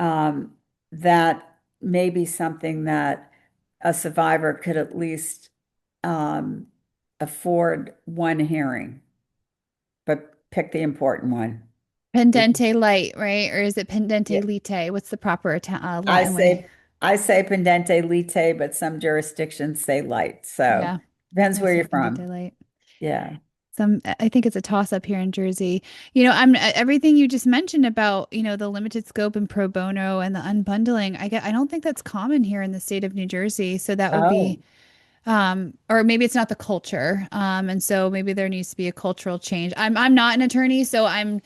Um, that may be something that a survivor could at least um, afford one hearing, but pick the important one. Because Pendente light, right? Or is it yeah, pendente lite? What's the proper I Latin way? say I say pendente lite, but some jurisdictions say light. So Yeah, depends I where say you're pendente from. light. Yeah. I think it's a toss up here in Jersey. I'm everything you just mentioned about, the limited scope and pro bono and the unbundling. I don't think that's common here in the state of New Jersey. So that would be, Oh, or maybe it's not the culture. And so maybe there needs to be a cultural change. I'm not an attorney, so I'm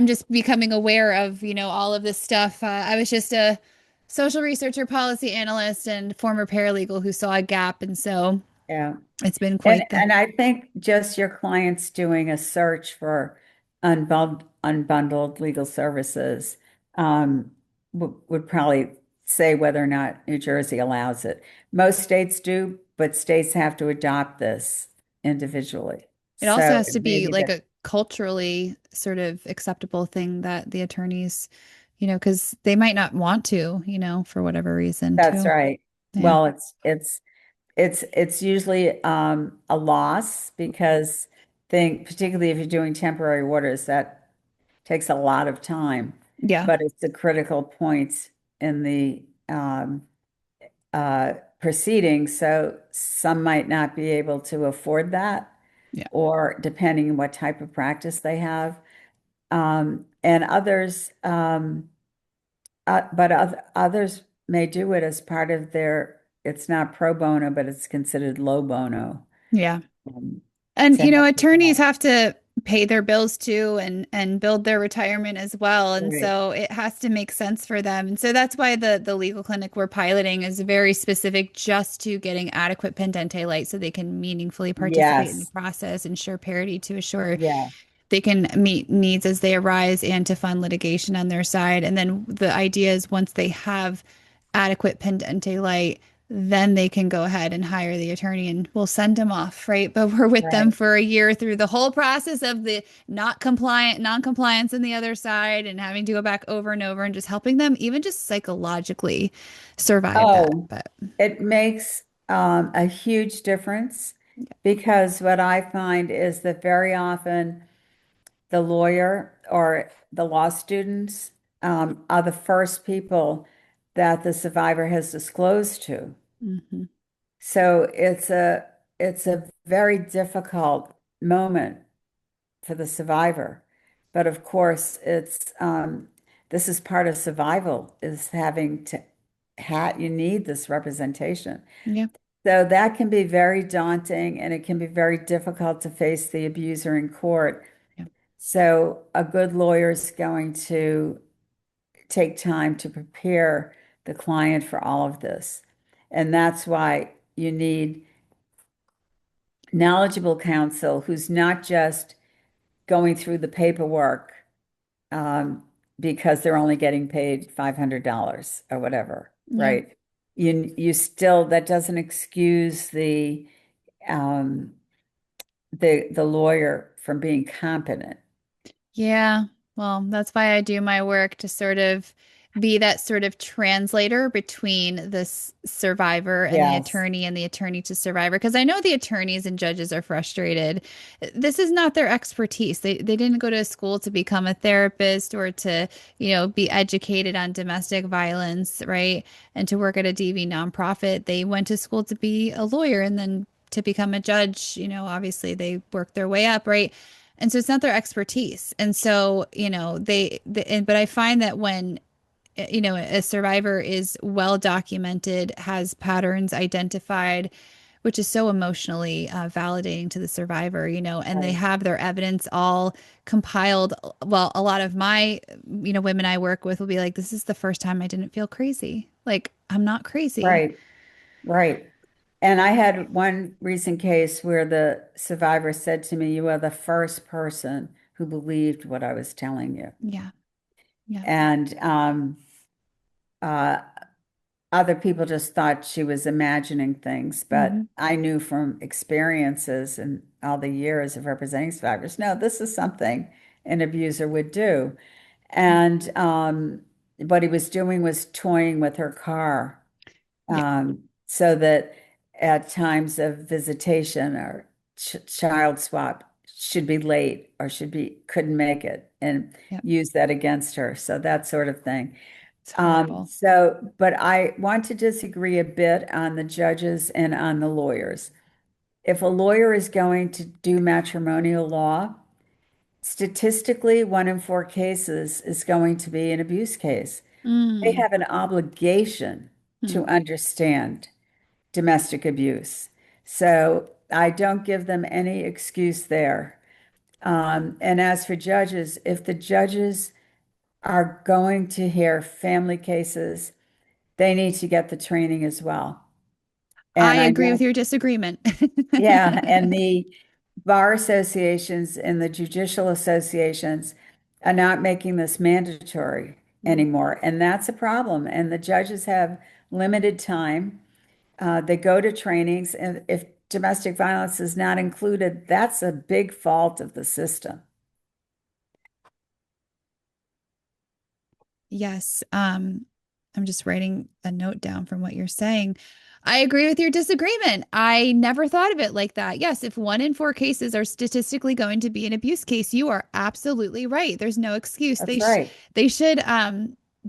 just becoming aware of, all of this stuff. I was just a social researcher, policy analyst, and former paralegal who saw a gap. And so yeah. it's been And quite the, and I think just your clients doing a search for unbundled legal services would probably say whether or not New Jersey allows it. Most states do, but states have to adopt this individually. It also So has it to may be be like that a culturally sort of acceptable thing that the attorneys, because they might not want to, for whatever reason that's too. right. Yeah. Well, it's usually a loss because think particularly if you're doing temporary orders, that takes a lot of time, Yeah. but it's a critical point in the proceeding. So some might not be able to afford that, Yeah. or depending on what type of practice they have. And others, but others may do it as part of their, it's not pro bono, but it's considered low bono. Yeah. um, And to help with attorneys that. have to pay their bills too and build their retirement as well. And Right. so it has to make sense for them. And so that's why the legal clinic we're piloting is very specific just to getting adequate pendente light so they can meaningfully participate in the Yes. process, ensure parity to assure Yeah. they can meet needs as they arise and to fund litigation on their side. And then the idea is once they have adequate pendente light, then they can go ahead and hire the attorney and we'll send them off, right? But we're with them Right. for a year through the whole process of the not compliant, non-compliance on the other side and having to go back over and over and just helping them even just psychologically survive that. Oh, But it makes a huge difference because what I find is that very often the lawyer or the law students are the first people that the survivor has disclosed to. Hmm. So it's a very difficult moment for the survivor. But of course, it's this is part of survival is having to you need this representation. Yeah. So that can be very daunting and it can be very difficult to face the abuser in court. Yeah. So a good lawyer is going to take time to prepare the client for all of this. And that's why you need knowledgeable counsel who's not just going through the paperwork um, because they're only getting paid $500 or whatever, Yeah. right? You still, that doesn't excuse um, the lawyer from being competent. Yeah, well, that's why I do my work to sort of be that sort of translator between the survivor Yes, and the attorney to survivor. Because I know the attorneys and judges are frustrated. This is not their expertise. They didn't go to school to become a therapist or to, be educated on domestic violence, right? And to work at a DV nonprofit. They went to school to be a lawyer and then to become a judge. Obviously they worked their way up, right? And so it's not their expertise. And so, but I find that when, a survivor is well documented, has patterns identified, which is so emotionally validating to the survivor, and they right, have their evidence all compiled. Well, a lot of my, women I work with will be like, this is the first time I didn't feel crazy. Like, I'm not crazy. right, right. And I had one recent case where the survivor said to me, "You are the first person who believed what I was telling you." Yeah. Yeah. And uh, other people just thought she was imagining things, Hmm. but I knew from experiences and all the years of representing survivors, no, this is something an abuser would do. And what he was doing was toying with her car, Yeah. so that at times of visitation or child swap should be late or couldn't make it and Yeah. use that against her. So that sort of thing. It's horrible. But I want to disagree a bit on the judges and on the lawyers. If a lawyer is going to do matrimonial law, statistically, 1 in 4 cases is going to be an abuse case. They Mm. have an obligation Mm. to understand domestic abuse. So I don't give them any excuse there. And as for judges, if the judges are going to hear family cases, they need to get the training as well. I And I agree with know, your disagreement. yeah, and the bar associations and the judicial associations are not making this mandatory Mm. anymore. And that's a problem. And the judges have limited time. They go to trainings, and if domestic violence is not included, that's a big fault of the system. Yes. I'm just writing a note down from what you're saying. I agree with your disagreement. I never thought of it like that. Yes, if 1 in 4 cases are statistically going to be an abuse case, you are absolutely right. There's no excuse. That's right. They should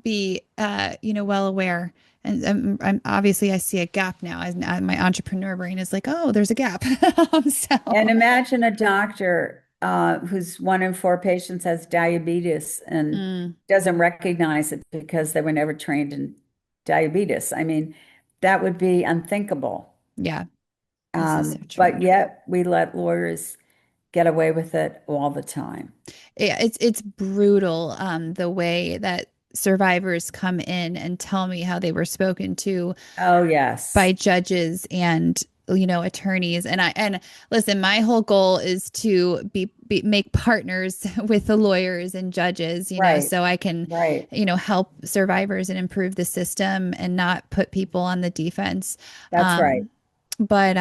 be well aware. And I'm obviously I see a gap now. My entrepreneur brain is like, oh, there's a gap. And So, imagine a doctor whose 1 in 4 patients has diabetes and mm, doesn't recognize it because they were never trained in diabetes. I mean, that would be unthinkable. yeah, this is so true. But yet we let lawyers get away with it all the time. Yeah, it's brutal the way that survivors come in and tell me how they were spoken to Oh, yes. by judges and attorneys. And listen, my whole goal is to make partners with the lawyers and judges, Right. so I can Right. help survivors and improve the system and not put people on the defense. That's right. um but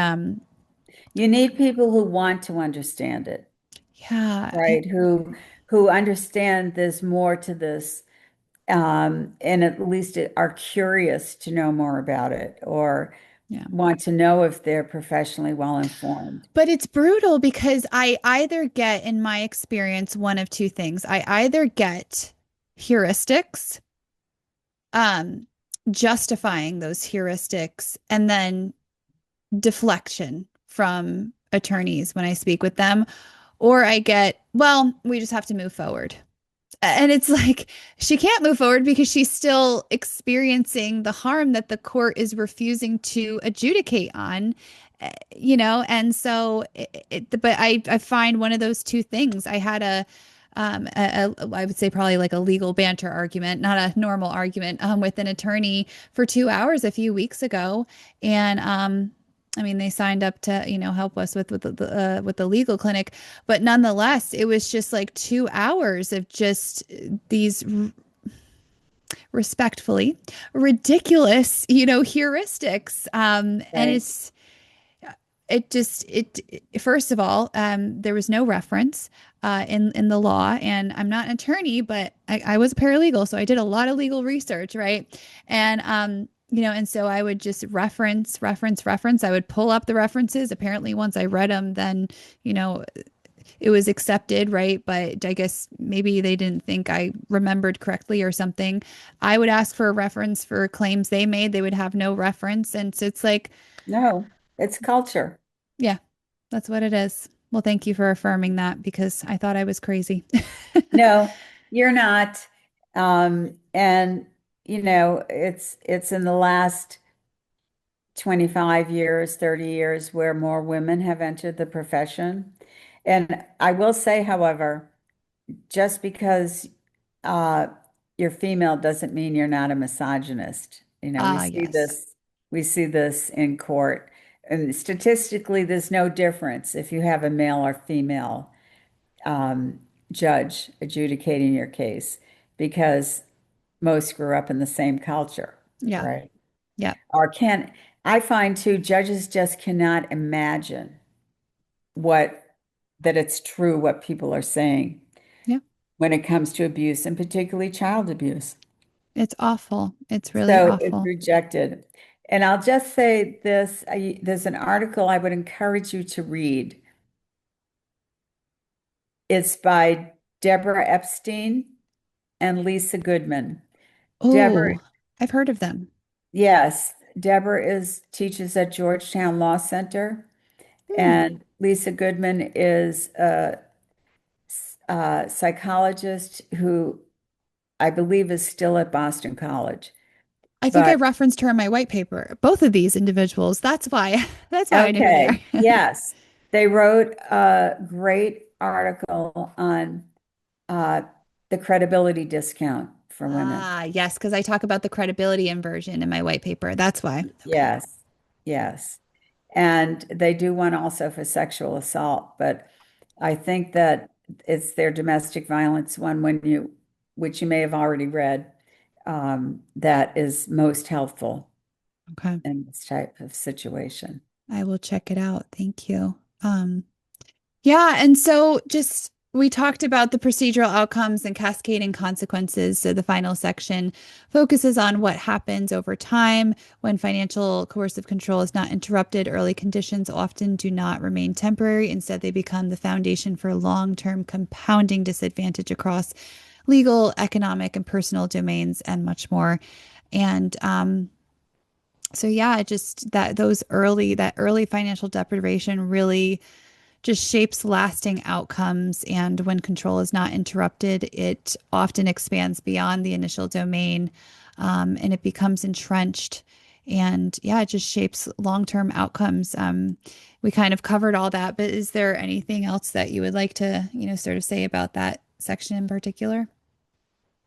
You need people who want to understand it, yeah, right? Who understand there's more to this, and at least are curious to know more about it, or Yeah. want to know if they're professionally well informed. But it's brutal because I either get, in my experience, one of two things. I either get heuristics, um, justifying those heuristics, and then deflection from attorneys when I speak with them, or I get, well, we just have to move forward. And it's like she can't move forward because she's still experiencing the harm that the court is refusing to adjudicate on, and so but I find one of those two things. I had I would say probably like a legal banter argument, not a normal argument, with an attorney for 2 hours a few weeks ago. And I mean, they signed up to, help us with the legal clinic, but nonetheless, it was just like 2 hours of just these respectfully ridiculous, heuristics. And Right. first of all, there was no reference in the law, and I'm not an attorney, but I was a paralegal, so I did a lot of legal research, right? And and so I would just reference. I would pull up the references. Apparently, once I read them, then you know it was accepted, right? But I guess maybe they didn't think I remembered correctly or something. I would ask for a reference for claims they made. They would have no reference, and so it's like, No, it's culture. yeah, that's what it is. Well, thank you for affirming that because I thought I was crazy. No, you're not. And it's in the last 25 years, 30 years where more women have entered the profession. And I will say, however, just because uh, you're female doesn't mean you're not a misogynist. Ah, yes. We see this in court. And statistically, there's no difference if you have a male or female um, judge adjudicating your case because most grew up in the same culture, Yeah. right? Yeah. Or can I find too, judges just cannot imagine what that it's true what people are saying Yeah. when it comes to abuse and particularly child abuse. It's awful. It's really So it's awful. rejected. And I'll just say this, there's an article I would encourage you to read. It's by Deborah Epstein and Lisa Goodman. Deborah, Oh, I've heard of them. yes, Deborah is teaches at Georgetown Law Center, Hmm. and Lisa Goodman is a psychologist who I believe is still at Boston College. I think I But referenced her in my white paper. Both of these individuals. That's why. That's why I know who they okay, are. yes, they wrote a great article on uh, the credibility discount for women. Ah, yes, because I talk about the credibility inversion in my white paper. That's why. Okay. Yes, yes. And they do one also for sexual assault, but I think that it's their domestic violence one which you may have already read, that is most helpful Okay. in this type of situation. I will check it out. Thank you. Yeah, and so just we talked about the procedural outcomes and cascading consequences. So the final section focuses on what happens over time when financial coercive control is not interrupted. Early conditions often do not remain temporary. Instead, they become the foundation for long-term compounding disadvantage across legal, economic, and personal domains, and much more. And so yeah, just that early financial deprivation really just shapes lasting outcomes. And when control is not interrupted, it often expands beyond the initial domain, and it becomes entrenched. And yeah, it just shapes long-term outcomes. We kind of covered all that, but is there anything else that you would like to, sort of say about that section in particular?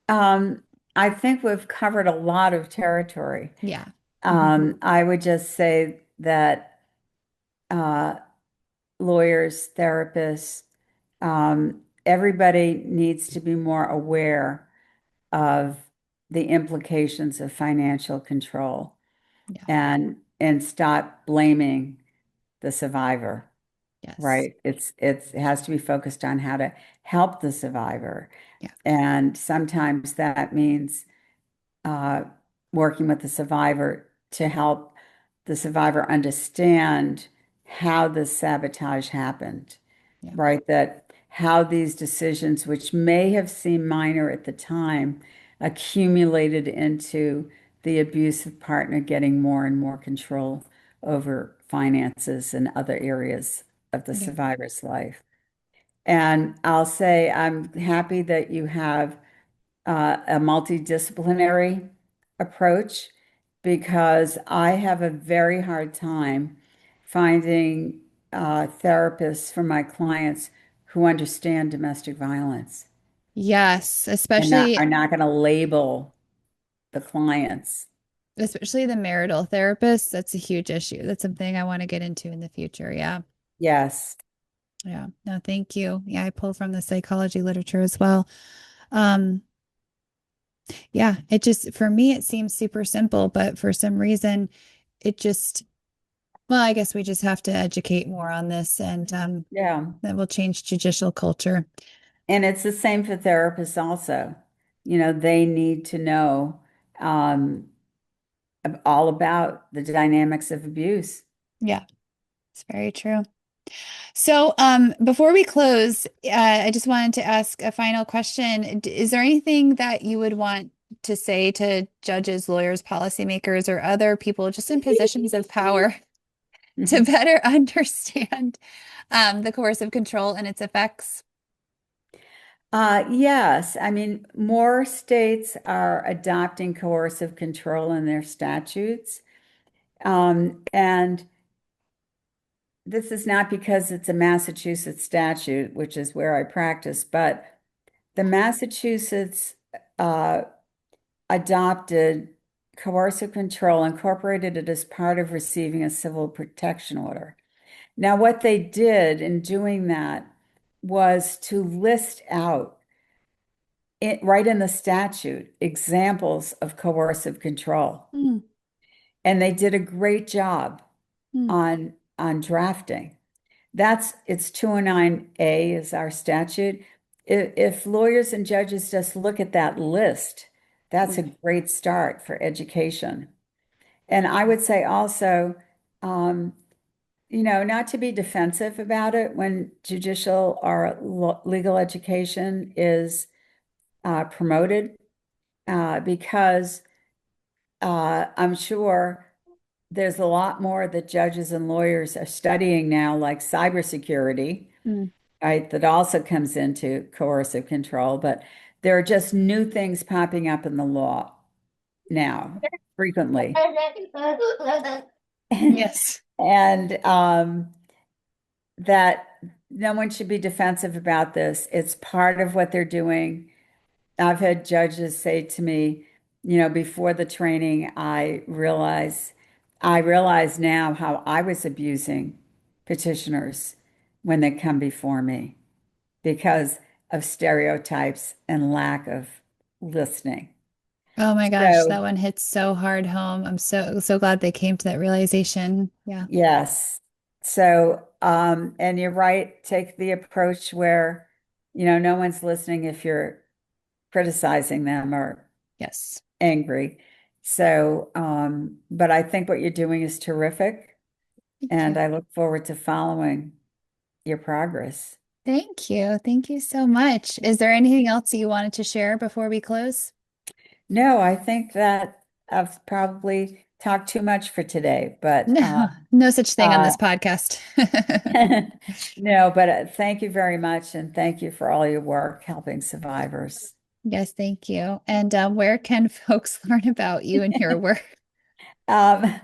Um, I think we've covered a lot of territory. Yeah. Hmm. I would just say that uh, lawyers, therapists, everybody needs to be more aware of the implications of financial control Yeah. and stop blaming the survivor, Yes. right? It has to be focused on how to help the survivor. Yeah. And sometimes that means uh, working with the survivor to help the survivor understand how this sabotage happened, Yeah. right? That how these decisions, which may have seemed minor at the time, accumulated into the abusive partner getting more and more control over finances and other areas of the Yeah. survivor's life. And I'll say I'm happy that you have a multidisciplinary approach because I have a very hard time finding therapists for my clients who understand domestic violence Yes, and are not going to label the clients. especially the marital therapist. That's a huge issue. That's something I want to get into in the future. Yeah. Yes. Yeah. No, thank you. Yeah, I pull from the psychology literature as well. Um, yeah, it just for me it seems super simple, but for some reason it just well, I guess we just have to educate more on this and Yeah. that will change judicial culture. And it's the same for therapists also. You know, they need to know um, all about the dynamics of abuse. Yeah, it's very true. So, before we close, I just wanted to ask a final question. Is there anything that you would want to say to judges, lawyers, policymakers, or other people just in positions of power to better understand the coercive control and its effects? Yes, I mean, more states are adopting coercive control in their statutes. And this is not because it's a Massachusetts statute, which is where I practice, but the Massachusetts uh, adopted coercive control, incorporated it as part of receiving a civil protection order. Now, what they did in doing that was to list out right in the statute examples of coercive control. Mm, And they did a great job mm, on drafting. It's 209A is our statute. If lawyers and judges just look at that list, that's a great start for education. And I would say also, um, not to be defensive about it when judicial or legal education is promoted, because I'm sure there's a lot more that judges and lawyers are studying now, like cybersecurity, mm. right? That also comes into coercive control, but there are just new things popping up in the law now frequently. Yes. And that no one should be defensive about this. It's part of what they're doing. I've had judges say to me, before the training, I realize now how I was abusing petitioners when they come before me because of stereotypes and lack of listening. Oh my gosh, that So, one hits so hard home. I'm so glad they came to that realization. Yeah. yes. So, and you're right, take the approach where, no one's listening if you're criticizing them or Yes. angry. So, but I think what you're doing is terrific, Thank and you. I look forward to following your progress. Thank you. Thank you so much. Is there anything else you wanted to share before we close? No, I think that I've probably talked too much for today, but No, no such thing on uh, this podcast. no, but thank you very much, and thank you for all your work helping survivors. Yes, thank you. And where can folks learn about you and your work? Um,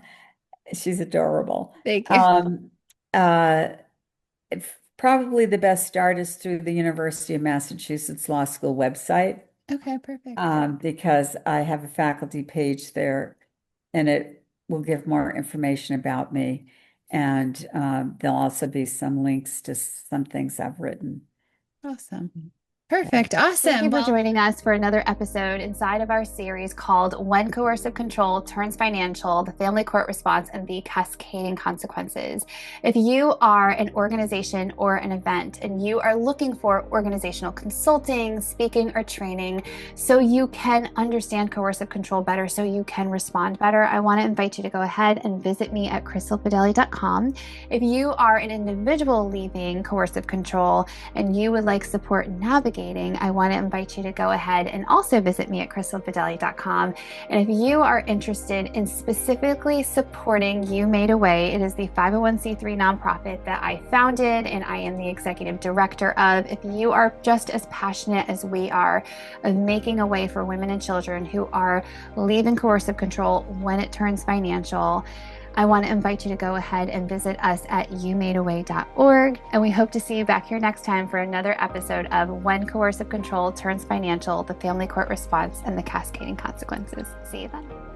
she's adorable. Thank you. Um, uh, Probably the best start is through the University of Massachusetts Law School website, Okay, perfect. because I have a faculty page there and it will give more information about me. And there'll also be some links to some things I've written. Awesome. Perfect. Awesome. Thank you for joining us for another episode inside of our series called When Coercive Control Turns Financial, the Family Court Response, and the Cascading Consequences. If you are an organization or an event and you are looking for organizational consulting, speaking, or training so you can understand coercive control better, so you can respond better, I want to invite you to go ahead and visit me at crystalfidelli.com. If you are an individual leaving coercive control and you would like support navigating, I want to invite you to go ahead and also visit me at crystalfidelli.com. And if you are interested in specifically supporting You Made a Way, it is the 501c3 nonprofit that I founded and I am the executive director of. If you are just as passionate as we are of making a way for women and children who are leaving coercive control when it turns financial, I want to invite you to go ahead and visit us at youmadeaway.org. And we hope to see you back here next time for another episode of When Coercive Control Turns Financial, the Family Court Response, and the Cascading Consequences. See you then.